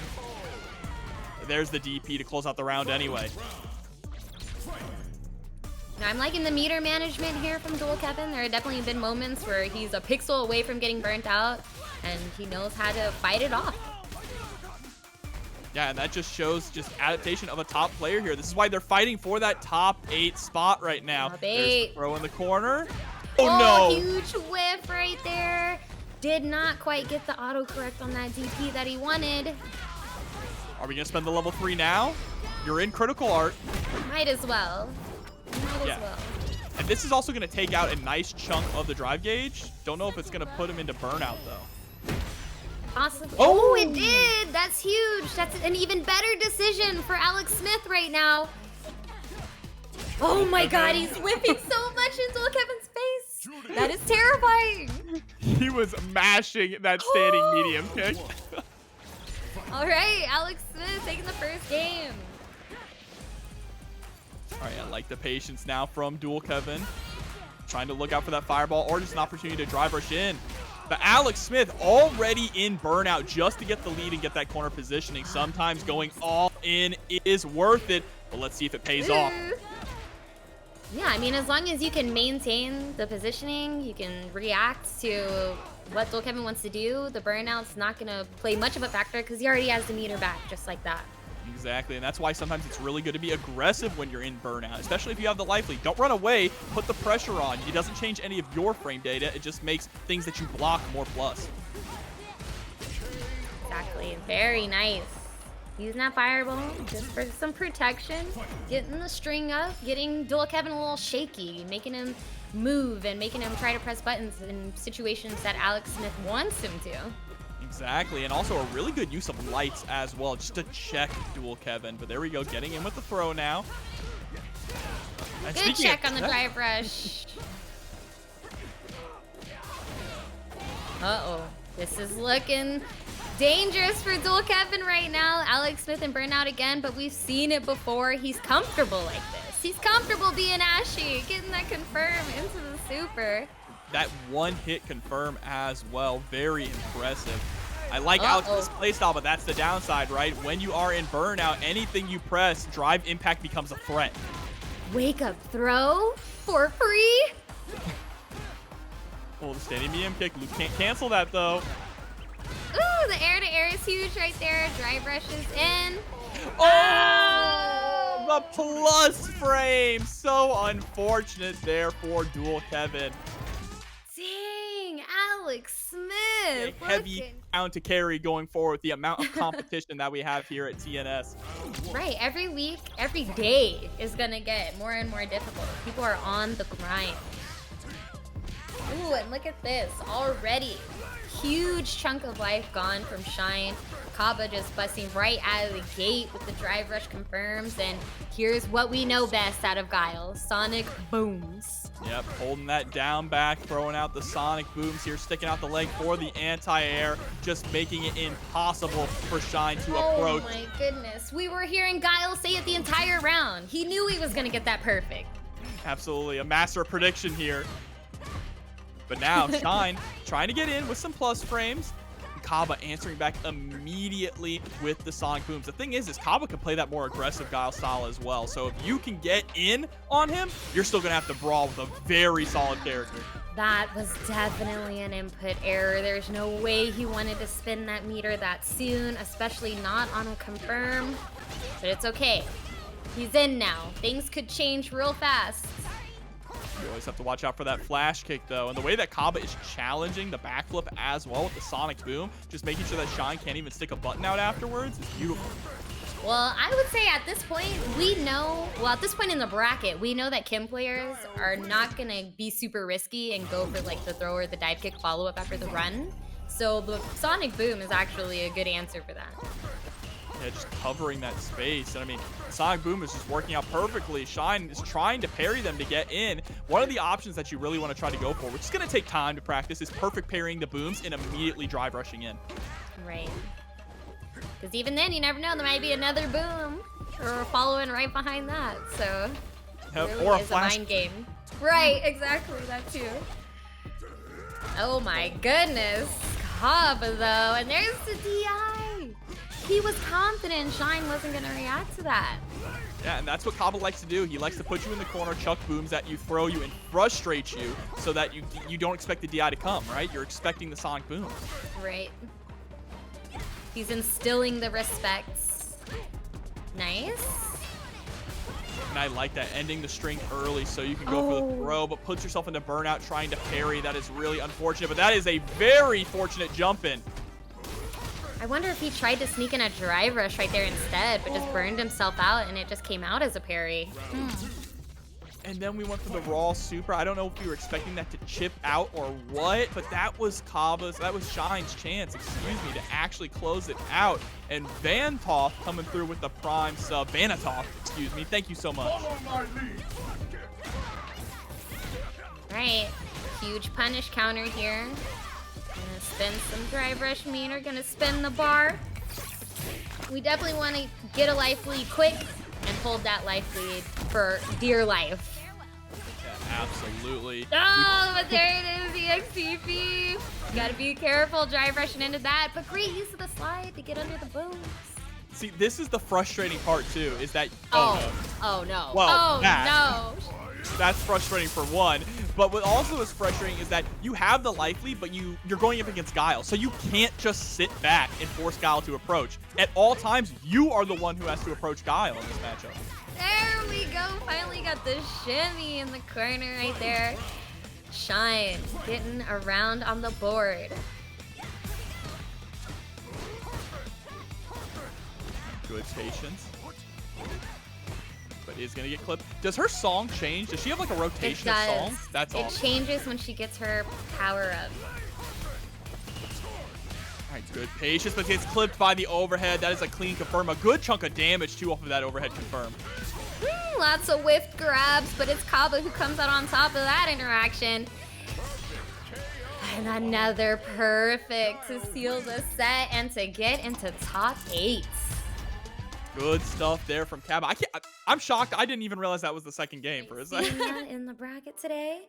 There's the DP to close out the round anyway. Now, I'm liking the meter management here from Dual Kevin. There have definitely been moments where he's a pixel away from getting burnt out, and he knows how to fight it off. Yeah, and that just shows just adaptation of a top player here. This is why they're fighting for that top 8 spot right now. Top 8. There's the throw in the corner. Oh, no! Huge whiff right there. Did not quite get the autocorrect on that DP that he wanted. Are we going to spend the level 3 now? You're in critical art. Might as well. Might as well. And this is also going to take out a nice chunk of the drive gauge. Don't know if it's going to put him into burnout, though. Possibly. Oh, it did. That's huge. That's an even better decision for Alex Smith right now. Oh my God, he's whipping so much into Kevin's face. That is terrifying. He was mashing that standing medium kick. All right, Alex Smith taking the first game. All right, I like the patience now from Dual Kevin. Trying to look out for that fireball or just an opportunity to drive rush in. But Alex Smith already in burnout just to get the lead and get that corner positioning. Sometimes going all in is worth it, but let's see if it pays off. Yeah, I mean, as long as you can maintain the positioning, you can react to what Dual Kevin wants to do, the burnout's not going to play much of a factor because he already has the meter back just like that. Exactly, and that's why sometimes it's really good to be aggressive when you're in burnout, especially if you have the life lead. Don't run away, put the pressure on. It doesn't change any of your frame data, it just makes things that you block more plus. Exactly, very nice. Using that fireball just for some protection, getting the string up, getting Dual Kevin a little shaky, making him move and making him try to press buttons in situations that Alex Smith wants him to. Exactly, and also a really good use of lights as well, just to check Dual Kevin. But there we go, getting in with the throw now. And good check on the drive rush. Uh-oh, this is looking dangerous for Dual Kevin right now. Alex Smith in burnout again, but we've seen it before. He's comfortable like this. He's comfortable being ashy, getting that confirm into the super. That one hit confirm as well, very impressive. I like Alex's playstyle, but that's the downside, right? When you are in burnout, anything you press, drive impact becomes a threat. Wake up throw for free. Oh, the standing medium kick. Luke can't cancel that though. Ooh, the air to air is huge right there. Drive rushes in. Oh, the plus frame. So unfortunate there for Dual Kevin. Dang, Alex Smith. Heavy down to carry going forward with the amount of competition that we have here at TNS. Right, every week, every day is gonna get more and more difficult. People are on the grind. Ooh, and look at this already. Huge chunk of life gone from Shine. Kaba just busting right out of the gate with the drive rush confirms. And here's what we know best out of Guile. Sonic booms. Yep, holding that down back, throwing out the sonic booms here, sticking out the leg for the anti-air, just making it impossible for Shine to approach. Oh my goodness. We were hearing Guile say it the entire round. He knew he was gonna get that perfect. Absolutely, a master prediction here. But now, Shine trying to get in with some plus frames. Kaba answering back immediately with the sonic booms. The thing is Kaba can play that more aggressive Guile style as well. So if you can get in on him, you're still going to have to brawl with a very solid character. That was definitely an input error. There's no way he wanted to spin that meter that soon, especially not on a confirm. But it's okay. He's in now. Things could change real fast. You always have to watch out for that flash kick, though. And the way that Kaba is challenging the backflip as well with the sonic boom, just making sure that Shine can't even stick a button out afterwards, is beautiful. Well, I would say at this point, we know, well, at this point in the bracket, we know that Kim players are not going to be super risky and go for like the throw or the dive kick follow-up after the run. So the sonic boom is actually a good answer for that. Yeah, just covering that space. And I mean, Sonic Boom is just working out perfectly. Shine is trying to parry them to get in. One of the options that you really want to try to go for, which is going to take time to practice, is perfect parrying the booms and immediately drive rushing in. Right. Because even then, you never know. There might be another boom or following right behind that. So Yep, it really or a is flash. a mind game. Right, exactly. That too. Oh my goodness. Kaba though. And there's the DI. He was confident Shine wasn't going to react to that. Yeah, and that's what Kaba likes to do. He likes to put you in the corner, chuck booms at you, throw you, and frustrate you so that you don't expect the DI to come, right? You're expecting the sonic booms. Right. He's instilling the respects. Nice. And I like that, ending the string early so you can go for the throw, but puts yourself into burnout trying to parry. That is really unfortunate, but that is a very fortunate jump in. I wonder if he tried to sneak in a drive rush right there instead, but just burned himself out and it just came out as a parry. And then we went for the raw super. I don't know if we were expecting that to chip out or what, but that was Shine's chance, excuse me, to actually close it out. And Vantoff coming through with the prime sub. Vanatoff, excuse me. Thank you so much. Right. Huge punish counter here. Gonna spin some drive rush meter, gonna spin the bar. We definitely want to get a life lead quick and hold that life lead for dear life. Yeah, absolutely. Oh, but there it is, the XTP. Gotta be careful, drive rushing into that, but great use of the slide to get under the booms. See, this is the frustrating part too, is that oh no. Well, Oh no. That's frustrating for one. But what also is frustrating is that you have the life lead, but you're going up against Guile. So you can't just sit back and force Guile to approach. At all times, you are the one who has to approach Guile in this matchup. There we go. Finally got the shimmy in the corner right there. Shine getting around on the board. Good patience. But is going to get clipped. Does her song change? Does she have like a rotation of songs? That's awesome. It changes when she gets her power up. All right, good patience, but gets clipped by the overhead. That is a clean confirm. A good chunk of damage too off of that overhead confirm. Lots of whiffed grabs, but it's Kaba who comes out on top of that interaction. And another perfect to seal the set and to get into top 8. Good stuff there from Kaba. I'm shocked. I didn't even realize that was the second game for a second. In the bracket today.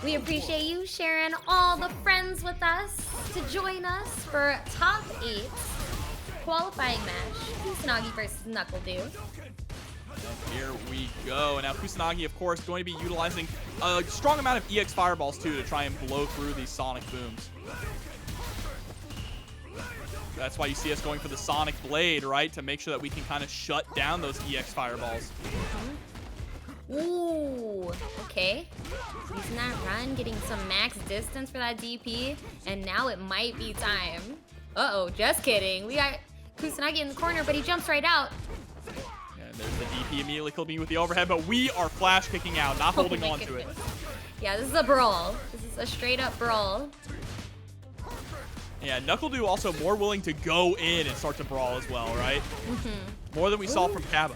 We appreciate you sharing all the friends with us to join us for top 8 qualifying match. Kusanagi versus NuckleDo. And here we go. And now Kusanagi, of course, going to be utilizing a strong amount of EX fireballs too to try and blow through these sonic booms. That's why you see us going for the Sonic Blade, right? To make sure that we can kind of shut down those EX fireballs. Ooh, okay. Using that run, getting some max distance for that DP, and now it might be time. Uh-oh, just kidding. We got Kusanagi in the corner, but he jumps right out. And there's the DP immediately clipping with the overhead, but we are flash kicking out, not holding on to it. Yeah, this is a brawl. This is a straight up brawl. Yeah, NuckleDo also more willing to go in and start to brawl as well, right? More than we saw from Kaba.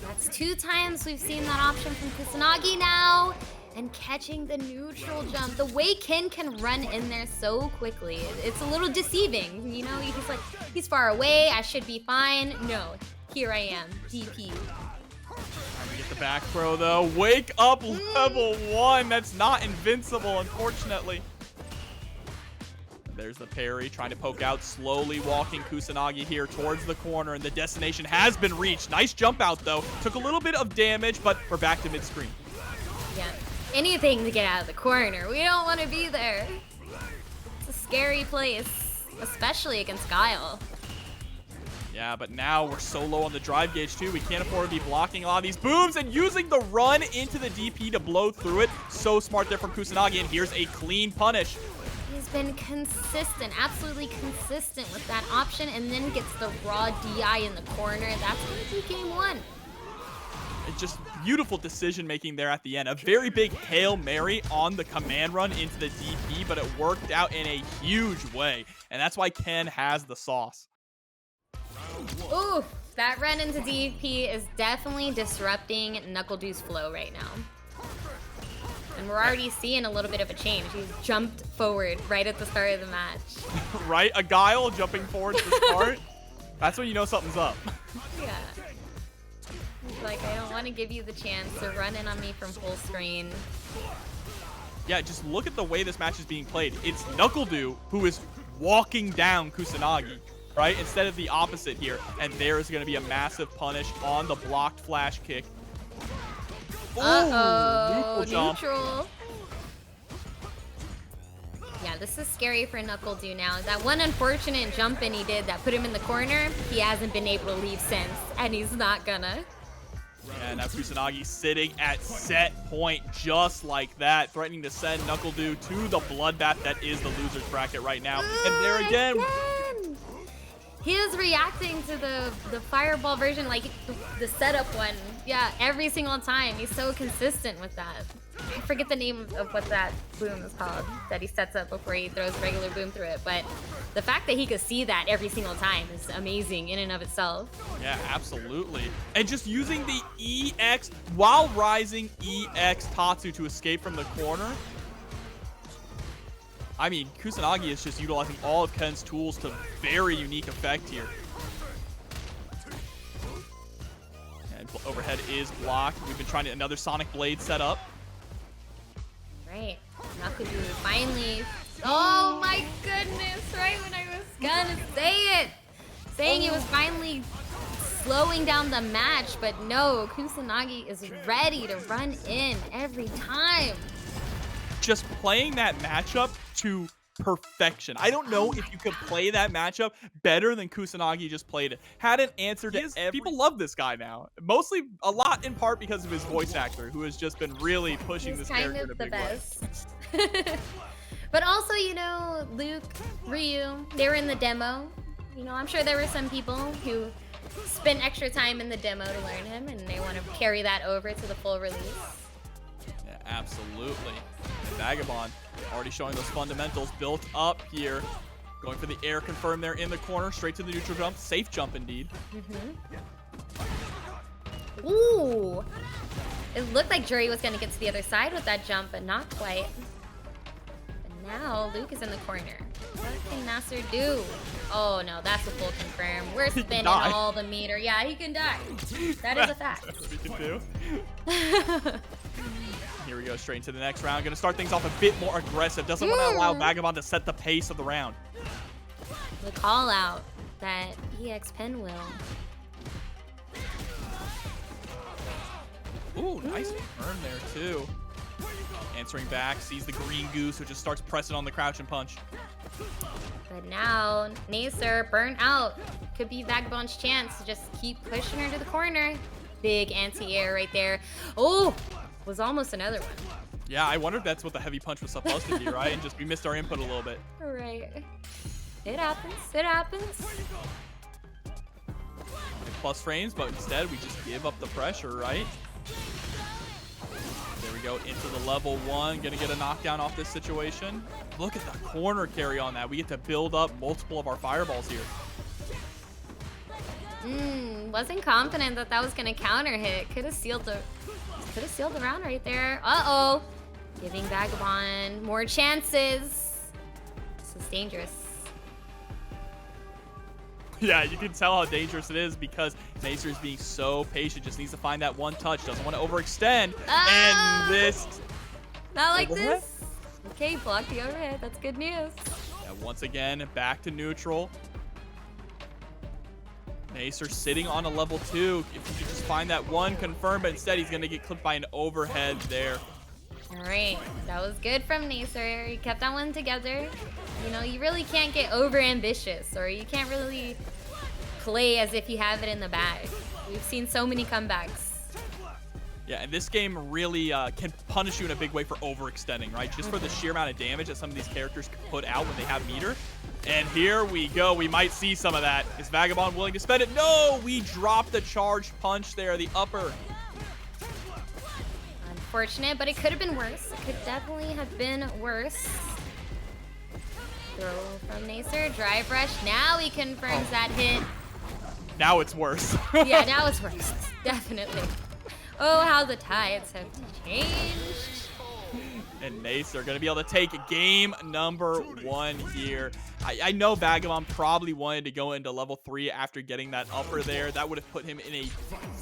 That's 2 times we've seen that option from Kusanagi now. And catching the neutral jump. The way Ken can run in there so quickly, it's a little deceiving. You know, he's like, he's far away, I should be fine. No, here I am, DP. Trying to get the back throw though. Wake up level 1. That's not invincible, unfortunately. There's the parry, trying to poke out, slowly walking Kusanagi here towards the corner, and the destination has been reached. Nice jump out, though. Took a little bit of damage, but we're back to mid-screen. Yeah, anything to get out of the corner. We don't want to be there. It's a scary place, especially against Guile. Yeah, but now we're so low on the drive gauge, too. We can't afford to be blocking a lot of these booms and using the run into the DP to blow through it. So smart there from Kusanagi, and here's a clean punish. He's been consistent, absolutely consistent with that option, and then gets the raw DI in the corner. That's going to be game 1. It's just beautiful decision making there at the end. A very big Hail Mary on the command run into the DP, but it worked out in a huge way. And that's why Ken has the sauce. Ooh, that run into DP is definitely disrupting NuckleDo's flow right now. And we're already seeing a little bit of a change. He's jumped forward right at the start of the match. Right? A Guile jumping forward to start. That's when you know something's up. Yeah. He's like, I don't want to give you the chance to run in on me from full screen. Yeah, just look at the way this match is being played. It's NuckleDo who is walking down Kusanagi, right? Instead of the opposite here. And there is going to be a massive punish on the blocked flash kick. Uh-oh, neutral. Yeah, this is scary for NuckleDo now. That one unfortunate jump in he did that put him in the corner, he hasn't been able to leave since, and he's not gonna. And now Kusanagi sitting at set point just like that, threatening to send NuckleDo to the bloodbath that is the loser's bracket right now. And there again. He is reacting to the fireball version, like the setup one. Yeah, every single time. He's so consistent with that. I forget the name of what that boom is called that he sets up before he throws regular boom through it. But the fact that he could see that every single time is amazing in and of itself. Yeah, absolutely. And just using the EX while rising EX Tatsu to escape from the corner. I mean, Kusanagi is just utilizing all of Ken's tools to very unique effect here. And overhead is blocked. We've been trying to another Sonic Blade set up. Right. Nakudu finally. Oh my goodness, right when I was gonna say it. Saying it was finally slowing down the match, but no, Kusanagi is ready to run in every time. Just playing that matchup to perfection. I don't know if you could play that matchup better than Kusanagi just played it. Hadn't answered it. People love this guy now. Mostly, a lot in part because of his voice actor, who has just been really pushing this character in a big way. But also, you know, Luke, Ryu, they were in the demo. You know, I'm sure there were some people who spent extra time in the demo to learn him, and they want to carry that over to the full release. Yeah, absolutely. And Vagabond already showing those fundamentals built up here. Going for the air confirm there in the corner, straight to the neutral jump. Safe jump indeed. Ooh. It looked like Juri was going to get to the other side with that jump, but not quite. But now Luke is in the corner. What can Nacer do? Oh no, that's a full confirm. We're spinning all the meter. Yeah, he can die. That is a fact. That's what he can do. Here we go, straight into the next round. Gonna start things off a bit more aggressive. Doesn't want to allow Vagabond to set the pace of the round. The call out that EX Pen will. Ooh, nice turn there too. Answering back, sees the green goose, who just starts pressing on the crouch and punch. But now, Nacer burnt out. Could be Vagabond's chance to just keep pushing her to the corner. Big anti-air right there. Oh, was almost another one. Yeah, I wonder if that's what the heavy punch was supposed to be, right? And just we missed our input a little bit. Right. It happens. It happens. Plus frames, but instead we just give up the pressure, right? There we go, into the level 1. Gonna get a knockdown off this situation. Look at the corner carry on that. We get to build up multiple of our fireballs here. Wasn't confident that that was gonna counter hit. Could have sealed the round right there. Uh-oh. Giving Vagabond more chances. This is dangerous. Yeah, you can tell how dangerous it is because Nacer is being so patient. Just needs to find that one touch. Doesn't want to overextend. And this... Not like this. Okay, block the overhead. That's good news. Yeah, once again, back to neutral. Nacer sitting on a level 2. If he could just find that one confirm, but instead he's going to get clipped by an overhead there. All right, that was good from Nacer. He kept that one together. You know, you really can't get over ambitious, or you can't really play as if you have it in the bag. We've seen so many comebacks. Yeah, and this game really can punish you in a big way for overextending, right? Just for the sheer amount of damage that some of these characters can put out when they have meter. And here we go. We might see some of that. Is Vagabond willing to spend it? No! We dropped the charged punch there, the upper. Unfortunate, but it could have been worse. It could definitely have been worse. Throw from Nacer, drive rush. Now he confirms that hit. Now it's worse. Yeah, now it's worse. Definitely. Oh, how the tides have changed. And Nacer are going to be able to take game number 1 here. I know Vagabond probably wanted to go into level 3 after getting that upper there. That would have put him in a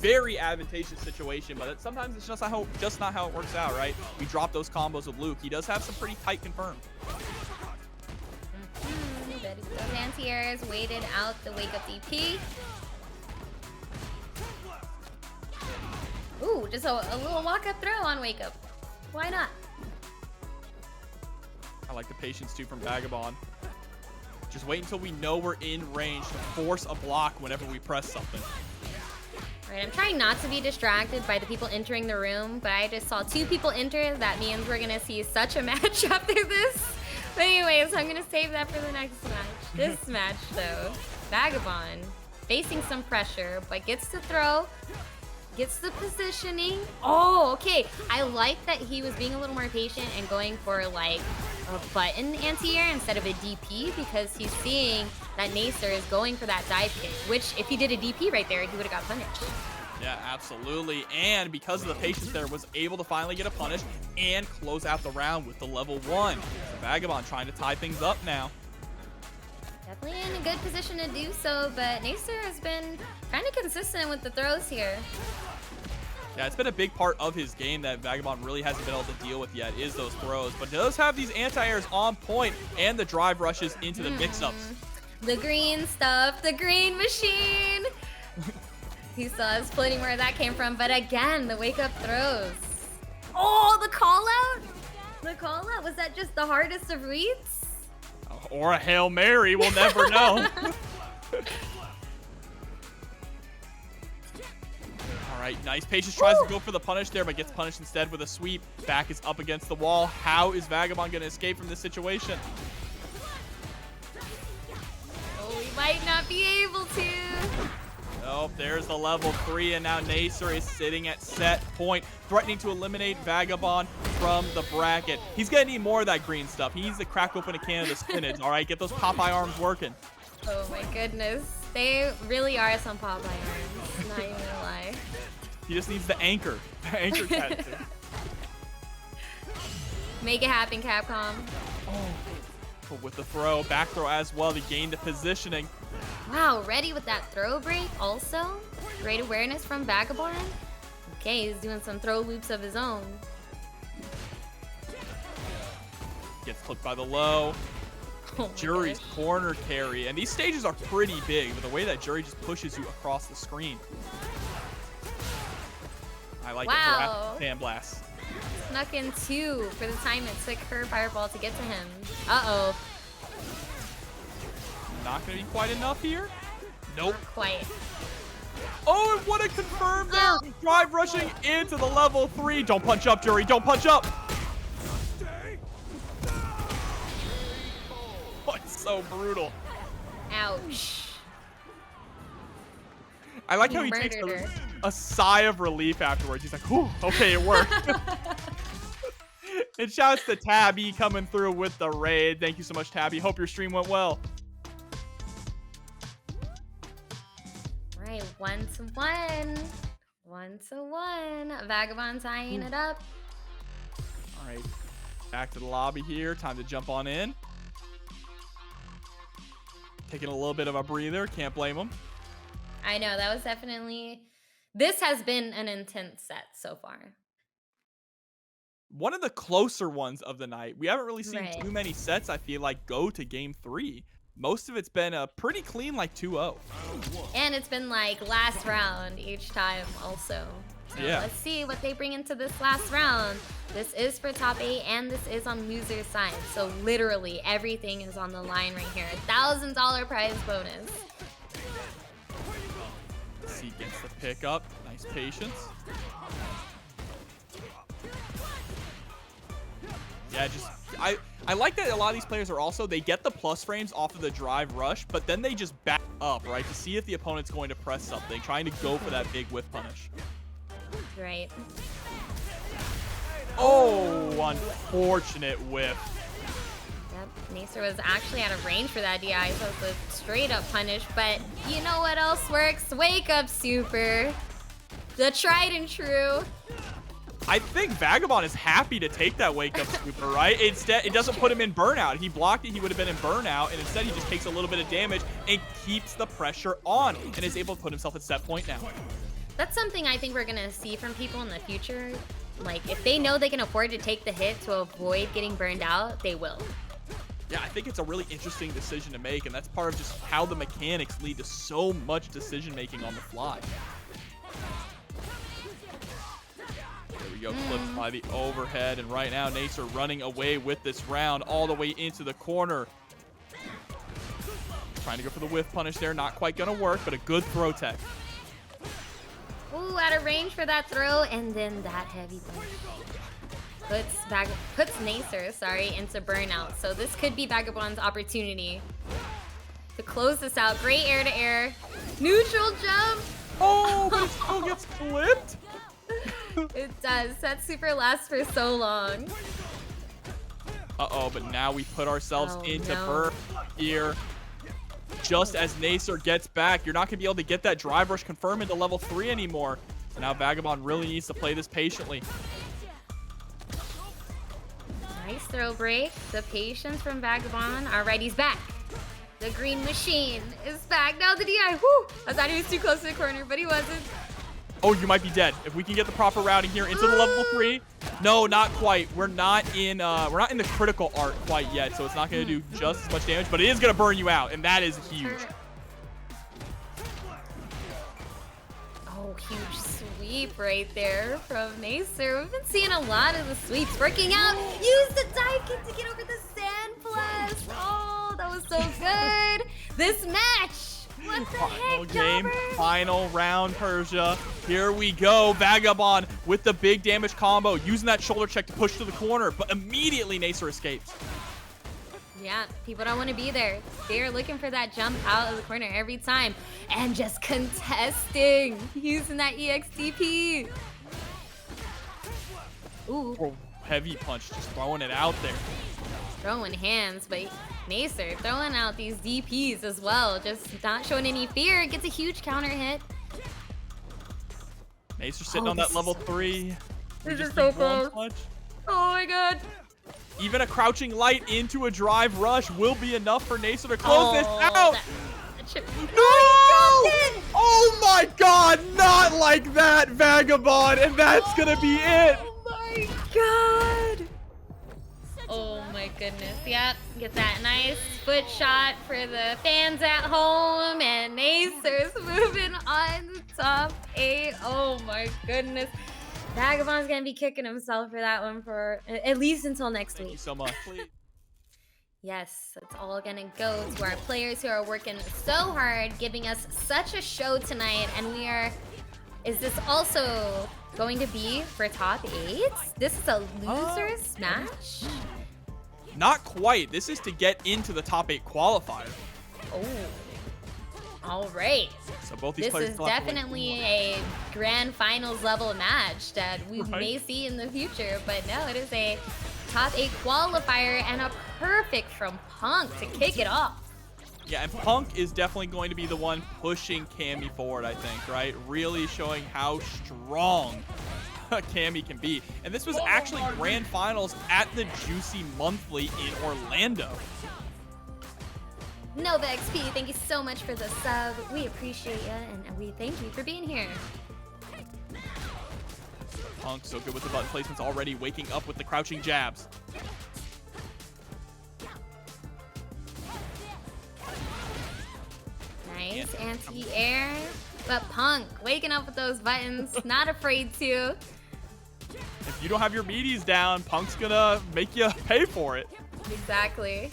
very advantageous situation, but sometimes it's just not how it works out, right? We drop those combos with Luke. He does have some pretty tight confirm. Those anti-airs waited out the wake-up DP. Ooh, just a little walk-up throw on wake-up. Why not? I like the patience, too, from Vagabond. Just wait until we know we're in range to force a block whenever we press something. All right, I'm trying not to be distracted by the people entering the room, but I just saw 2 people enter. That means we're going to see such a match after this. But anyways, I'm going to save that for the next match. This match, though, Vagabond facing some pressure, but gets to throw. Gets the positioning. Oh, okay. I like that he was being a little more patient and going for like a button anti-air instead of a DP because he's seeing that Nacer is going for that dive kick, which if he did a DP right there, he would have got punished. Yeah, absolutely. And because of the patience there, was able to finally get a punish and close out the round with the level 1. So Vagabond trying to tie things up now. Definitely in a good position to do so, but Nacer has been kind of consistent with the throws here. Yeah, it's been a big part of his game that Vagabond really hasn't been able to deal with yet, is those throws. But does have these anti-airs on point and the drive rushes into the mix-ups. The green stuff, the green machine. He still has plenty where that came from, but again, the wake-up throws. Oh, the call-out? The call-out, was that just the hardest of reads? Or a Hail Mary, we'll never know. All right, nice. Patience tries to go for the punish there, but gets punished instead with a sweep. Back is up against the wall. How is Vagabond going to escape from this situation? Oh, he might not be able to. Oh, there's the level 3, and now Nacer is sitting at set point, threatening to eliminate Vagabond from the bracket. He's going to need more of that green stuff. He needs to crack open a can of the spinach, all right? Get those Popeye arms working. Oh my goodness. They really are some Popeye arms, not even gonna lie. He just needs the anchor tattoo. Make it happen, Capcom. Oh, with the throw, back throw as well to gain the positioning. Wow, ready with that throw break also. Great awareness from Vagabond. Okay, he's doing some throw loops of his own. Gets clipped by the low. Oh Juri's corner carry. And these stages are pretty big, but the way that Juri just pushes you across the screen. I like wow. it. Sandblast. Snuck in 2 for the time it took her fireball to get to him. Uh-oh. Not going to be quite enough here. Nope. Not quite. Oh, and what a confirm there. Drive rushing into the level 3. Don't punch up, Juri. Don't punch up. Oh, it's so brutal. Ouch. I like how he takes a sigh of relief afterwards. He's like, whew, okay, it worked. And shouts to Tabby coming through with the raid. Thank you so much, Tabby. Hope your stream went well. Right, 1-1. 1-1. Vagabond tying it up. All right, back to the lobby here. Time to jump on in. Taking a little bit of a breather. Can't blame him. I know, that was definitely... This has been an intense set so far. One of the closer ones of the night. We haven't really seen Right. too many sets, I feel like, go to game 3. Most of it's been a pretty clean, like 2-0. And it's been like last round each time also. So yeah. Let's see what they bring into this last round. This is for top 8 and this is on loser's side. So literally everything is on the line right here. $1,000 prize bonus. C gets the pick up. Nice patience. Yeah, just I like that a lot of these players are also, they get the plus frames off of the drive rush, but then they just back up, right, to see if the opponent's going to press something, trying to go for that big whiff punish. Right. Oh, unfortunate whiff. Yep, Nacer was actually out of range for that DI, so it's a straight up punish, but you know what else works? Wake up super. The tried and true. I think Vagabond is happy to take that wake up super, right? Instead, it doesn't put him in burnout. He blocked it, he would have been in burnout, and instead he just takes a little bit of damage and keeps the pressure on and is able to put himself at set point now. That's something I think we're gonna see from people in the future. Like, if they know they can afford to take the hit to avoid getting burned out, they will. Yeah, I think it's a really interesting decision to make, and that's part of just how the mechanics lead to so much decision making on the fly. There we go, clipped by the overhead, and right now Nacer running away with this round all the way into the corner. Trying to go for the whiff punish there, not quite gonna work, but a good throw tech. Ooh, out of range for that throw, and then that heavy punish. Puts Nacer, into burnout. So this could be Vagabond's opportunity to close this out. Great air to air. Neutral jump. Oh, but it still gets flipped. It does. That super lasts for so long. Uh-oh, but now we put ourselves into no. burn here. Just as Nacer gets back, you're not going to be able to get that drive rush confirmed into level 3 anymore. So now Vagabond really needs to play this patiently. Nice throw break. The patience from Vagabond. All right, he's back. The green machine is back. Now the DI. Whew! I thought he was too close to the corner, but he wasn't. Oh, you might be dead. If we can get the proper routing here into the level 3. No, not quite. We're not in the critical art quite yet, so it's not going to do just as much damage, but it is going to burn you out, and that is huge. Oh, huge sweep right there from Nacer. We've been seeing a lot of the sweeps working out. Use the dive kick to get over the sand blast. Oh, that was so good. This match. What the Final heck, game, Jarbzzzz? final round, Persia. Here we go. Vagabond with the big damage combo, using that shoulder check to push to the corner, but immediately Nacer escapes. Yeah, people don't want to be there. They're looking for that jump out of the corner every time. And just contesting. Using that EXDP. Ooh. Oh, heavy punch, just throwing it out there. Throwing hands, but Nacer throwing out these DPs as well. Just not showing any fear. Gets a huge counter hit. Nacer sitting on that level 3. This is so close. Oh my god. Even a crouching light into a drive rush will be enough for Nacer to close this out. No! Oh my god, not like that, Vagabond, and that's gonna be it. Oh my god. Oh my goodness. Yep, get that nice foot shot for the fans at home, and Nacer's moving on to top 8. Oh my goodness. Vagabond's gonna be kicking himself for that one for at least until next week. Thank you so much. Yes, it's all gonna go to our players who are working so hard, giving us such a show tonight, and we are... Is this also going to be for top 8? This is a losers match? Not quite. This is to get into the top 8 qualifier. Oh. All right. So both these This players is definitely a grand finals level match that we may see in the future, but no, it is a top 8 qualifier and a perfect from Punk to kick it off. Yeah, and Punk is definitely going to be the one pushing Cammy forward, I think, right? Really showing how strong Cammy can be. And this was actually grand finals at the Juicy Monthly in Orlando. Nova XP, thank you so much for the sub. We appreciate you, and we thank you for being here. Punk so good with the button placements already, waking up with the crouching jabs. Nice anti-air, but Punk waking up with those buttons, not afraid to. If you don't have your meaties down, Punk's gonna make you pay for it. Exactly.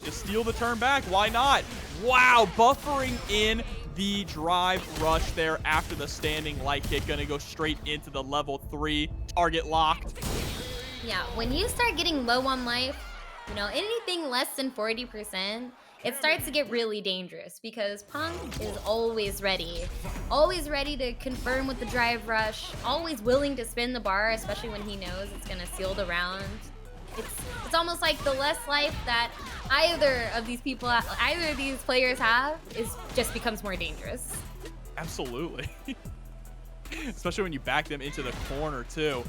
Just steal the turn back, why not? Wow, buffering in the drive rush there after the standing light kick. Gonna go straight into the level 3. Target locked. Yeah, when you start getting low on life, you know, anything less than 40%, it starts to get really dangerous because Punk is always ready to confirm with the drive rush, always willing to spin the bar, especially when he knows it's gonna seal the round. It's almost like the less life that either of these players have just becomes more dangerous. Absolutely. Especially when you back them into the corner too.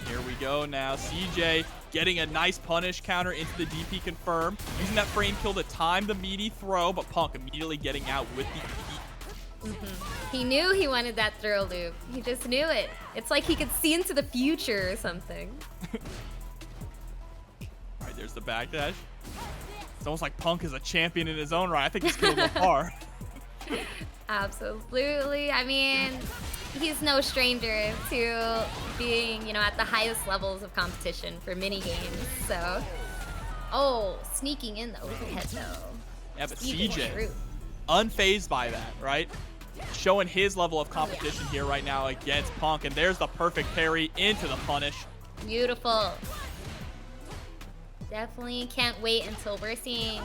Here we go now. CJ getting a nice punish counter into the DP confirm. Using that frame kill to time the meaty throw, but Punk immediately getting out with the DP. He knew he wanted that throw loop. He just knew it. It's like he could see into the future or something. All right, there's the backdash. It's almost like Punk is a champion in his own right. I think he's gonna go far. Absolutely. I mean, he's no stranger to being, you know, at the highest levels of competition for mini games. So, oh, sneaking in the overhead though. Yeah, but CJ, unfazed by that, right? Showing his level of competition here right now against Punk, and there's the perfect parry into the punish. Beautiful. Definitely can't wait until we're seeing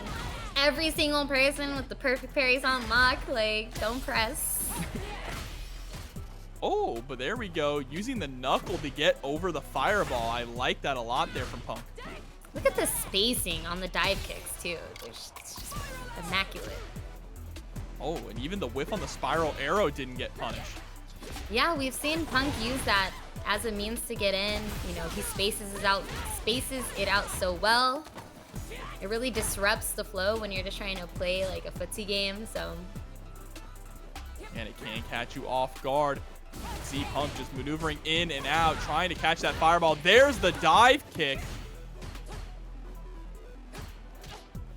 every single person with the perfect parries on lock. Like, don't press. Oh, but there we go. Using the knuckle to get over the fireball. I like that a lot there from Punk. Look at the spacing on the dive kicks, too. It's just immaculate. Oh, and even the whiff on the spiral arrow didn't get punished. Yeah, we've seen Punk use that as a means to get in. You know, he spaces it out so well. It really disrupts the flow when you're just trying to play like a footsie game, so. And it can catch you off guard. See Punk just maneuvering in and out, trying to catch that fireball. There's the dive kick.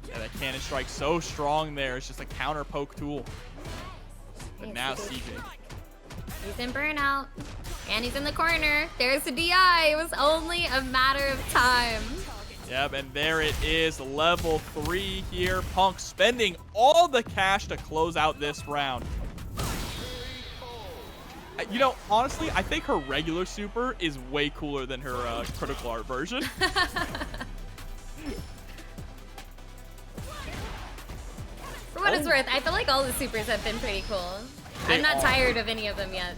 Yeah, that cannon strike so strong there. It's just a counter poke tool. But now CJ. He's in burnout. And he's in the corner. There's the DI. It was only a matter of time. Yep, and there it is. Level 3 here. Punk spending all the cash to close out this round. You know, honestly, I think her regular super is way cooler than her critical art version. For what it's worth, I feel like all the supers have been pretty cool. I'm not tired of any of them yet.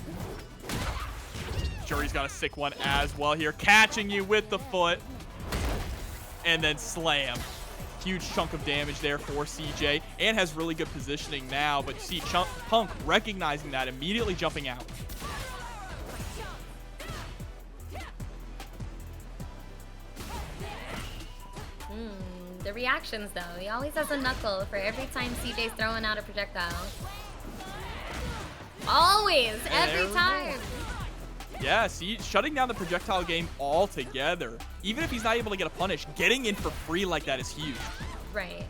Juri's got a sick one as well here, catching you with the foot. And then slam. Huge chunk of damage there for CJ, and has really good positioning now, but you see Punk recognizing that, immediately jumping out. The reactions, though. He always has a knuckle for every time CJ's throwing out a projectile. Always, every time. Yeah, see, shutting down the projectile game altogether. Even if he's not able to get a punish, getting in for free like that is huge. Right.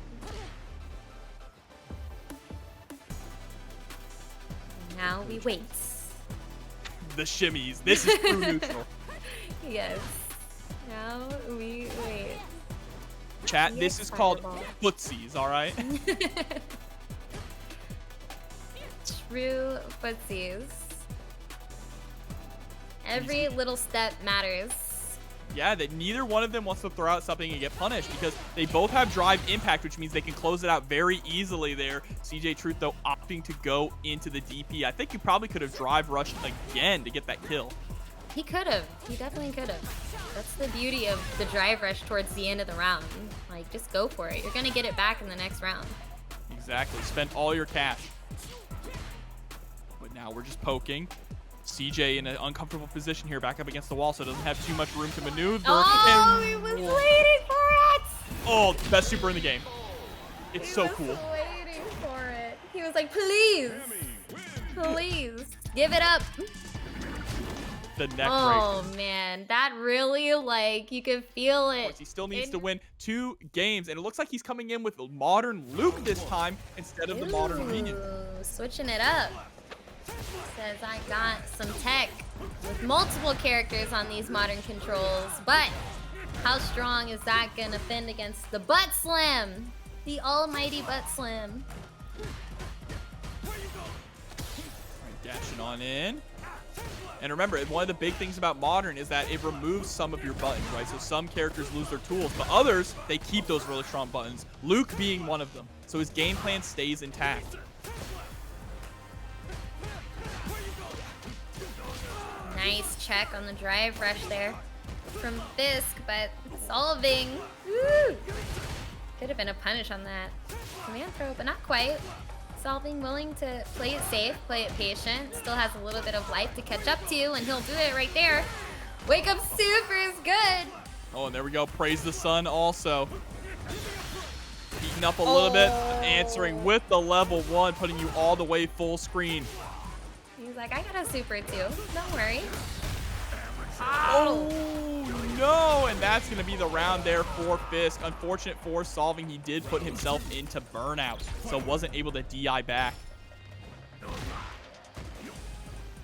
Now we wait. The shimmies. This is true neutral. Yes. Now we wait. Chat, this is called footsies, all right? True footsies. Every little step matters. Yeah, that neither one of them wants to throw out something and get punished because they both have drive impact, which means they can close it out very easily there. CJ Truth, though, opting to go into the DP. I think he probably could have drive rushed again to get that kill. He could have. He definitely could have. That's the beauty of the drive rush towards the end of the round. Like, just go for it. You're going to get it back in the next round. Exactly. Spend all your cash. But now we're just poking. CJ in an uncomfortable position here, back up against the wall, so doesn't have too much room to maneuver. Oh, he was waiting for it! Oh, best super in the game. It's so cool. He was waiting for it. He was like, please, please, give it up. The neck break. Oh, man, that really, like, you could feel it. He still needs to win 2 games, and it looks like he's coming in with modern Luke this time instead of the modern Riven. Switching it up. Says I got some tech with multiple characters on these modern controls, but how strong is that gonna fend against the butt slam? The almighty butt slam. Dashing on in. And remember, one of the big things about modern is that it removes some of your buttons, right? So some characters lose their tools, but others, they keep those really strong buttons. Luke being one of them. So his game plan stays intact. Nice check on the drive rush there from Fisk, but solving. Woo! Could have been a punish on that command throw, but not quite. Solving willing to play it safe, play it patient. Still has a little bit of life to catch up to, and he'll do it right there. Wake up super is good. Oh, and there we go. Praise the sun also. Heating up a little bit, answering with the level 1, putting you all the way full screen. He's like, I got a super too. Don't worry. Oh, no. And that's going to be the round there for Fisk. Unfortunate for solving. He did put himself into burnout, so wasn't able to DI back.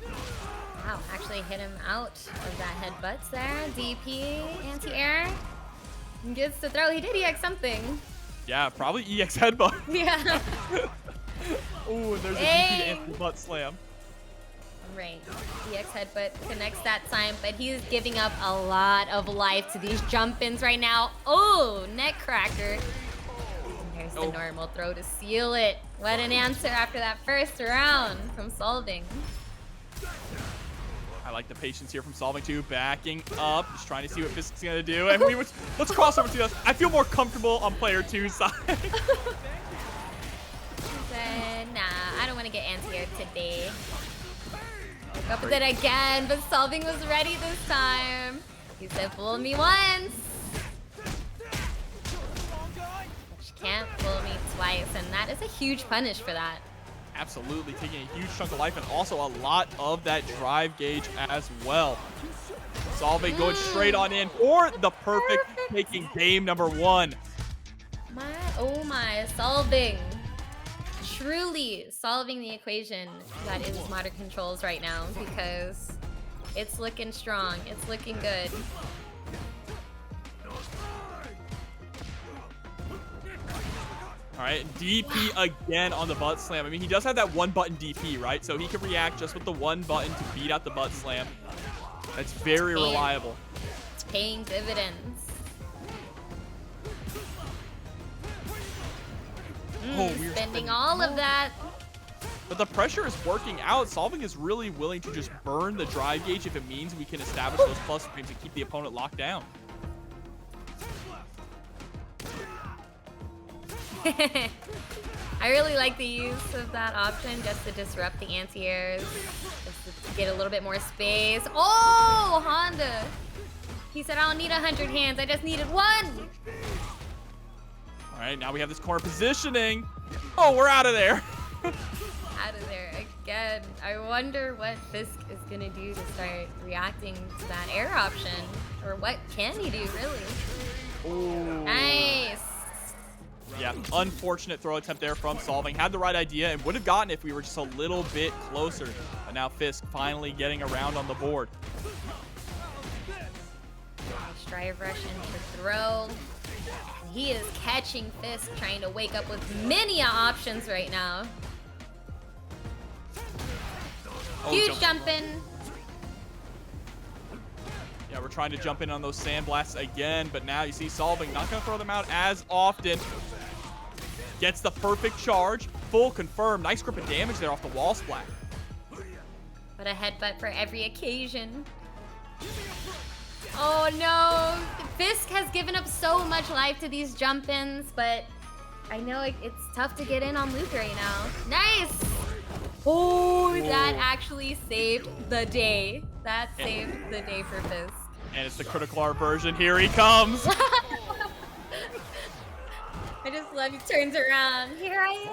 Wow, actually hit him out of that headbutts there. DP, anti-air. Gets to throw. He did EX something. Yeah, probably EX headbutt. Yeah. Oh, and there's a DP to anti-butt slam. Right. EX headbutt connects that time, but he's giving up a lot of life to these jump-ins right now. Oh, neck cracker. And there's the normal throw to seal it. What an answer after that first round from solving. I like the patience here from SolVNG too. Backing up, just trying to see what Fisk's gonna do. And let's cross over to us. I feel more comfortable on player 2's side. Nah, I don't want to get anti-aired today. Up with it again, but SolVNG was ready this time. He said, fool me once. But you can't fool me twice, and that is a huge punish for that. Absolutely, taking a huge chunk of life and also a lot of that drive gauge as well. SolVNG going straight on in for the perfect taking game number 1. Oh my, SolVNG. Truly solving the equation that is modern controls right now, because it's looking strong. It's looking good. All right, DP again on the butt slam. I mean, he does have that one button DP, right? So he can react just with the one button to beat out the butt slam. That's very reliable. It's paying dividends. We're spending all of that. But the pressure is working out. SolVNG is really willing to just burn the drive gauge if it means we can establish those plus frames and keep the opponent locked down. I really like the use of that option just to disrupt the anti-airs, just to get a little bit more space. Oh, Honda! He said, I don't need 100 hands, I just needed 1! All right, now we have this corner positioning. Oh, we're out of there. Out of there again. I wonder what Fisk is gonna do to start reacting to that air option. Or what can he do, really? Ooh. Nice. Yeah, unfortunate throw attempt there from SolVNG. Had the right idea and would have gotten it if we were just a little bit closer. But now Fisk finally getting around on the board. Nice drive rush into throw. He is catching Fisk, trying to wake up with many options right now. Oh, huge jump in. Yeah, we're trying to jump in on those sandblasts again, but now you see SolVNG not going to throw them out as often. Gets the perfect charge. Full confirm. Nice grip of damage there off the wall splat. But a headbutt for every occasion. Oh no! Fisk has given up so much life to these jump-ins, but I know it's tough to get in on Luke right now. Nice! Oh, that actually saved the day. That saved the day for Fisk. And it's the critical art version. Here he comes. I just love he turns around. Here I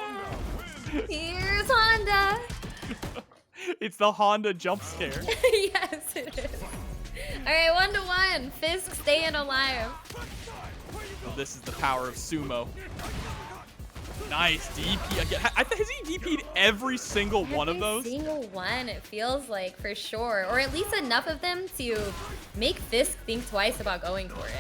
am. Here's Honda. It's the Honda jump scare. Yes, it is. All right, 1-1. Fisk staying alive. Well, this is the power of sumo. Nice DP again. Has he DP'd every single one of those? Every single one, it feels like, for sure. Or at least enough of them to make Fisk think twice about going for it.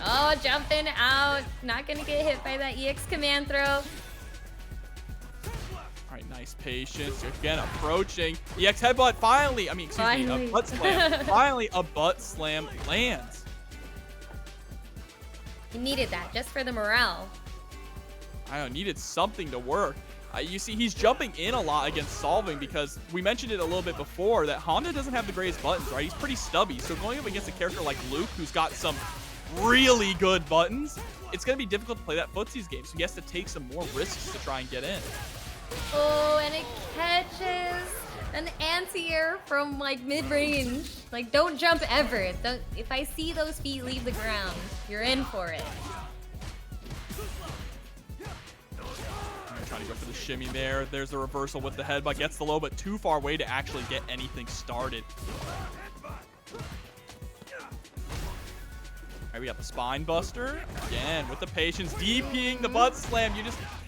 Oh, jumping out. Not going to get hit by that EX command throw. All right, nice patience. Again, approaching. EX headbutt finally. A butt slam. Finally, a butt slam lands. He needed that just for the morale. I don't know, needed something to work. You see, he's jumping in a lot against SolVNG because we mentioned it a little bit before that Honda doesn't have the greatest buttons, right? He's pretty stubby. So going up against a character like Luke, who's got some really good buttons, it's going to be difficult to play that footsies game. So he has to take some more risks to try and get in. Oh, and it catches an anti-air from like mid-range. Like, don't jump ever. If I see those feet leave the ground, you're in for it. Trying to go for the shimmy there. There's the reversal with the headbutt. Gets the low, but too far away to actually get anything started. All right, we got the spine buster. Again, with the patience, DPing the butt slam.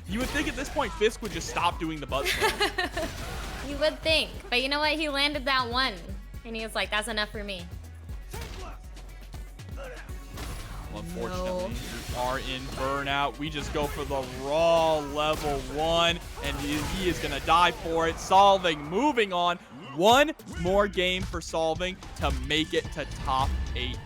You would think at this point Fisk would just stop doing the butt slam. You would think, but you know what? He landed that one, and he was like, that's enough for me. Well, unfortunately, we are in burnout. We just go for the raw level 1, and he is going to die for it. SolVNG moving on. One more game for SolVNG to make it to top 8.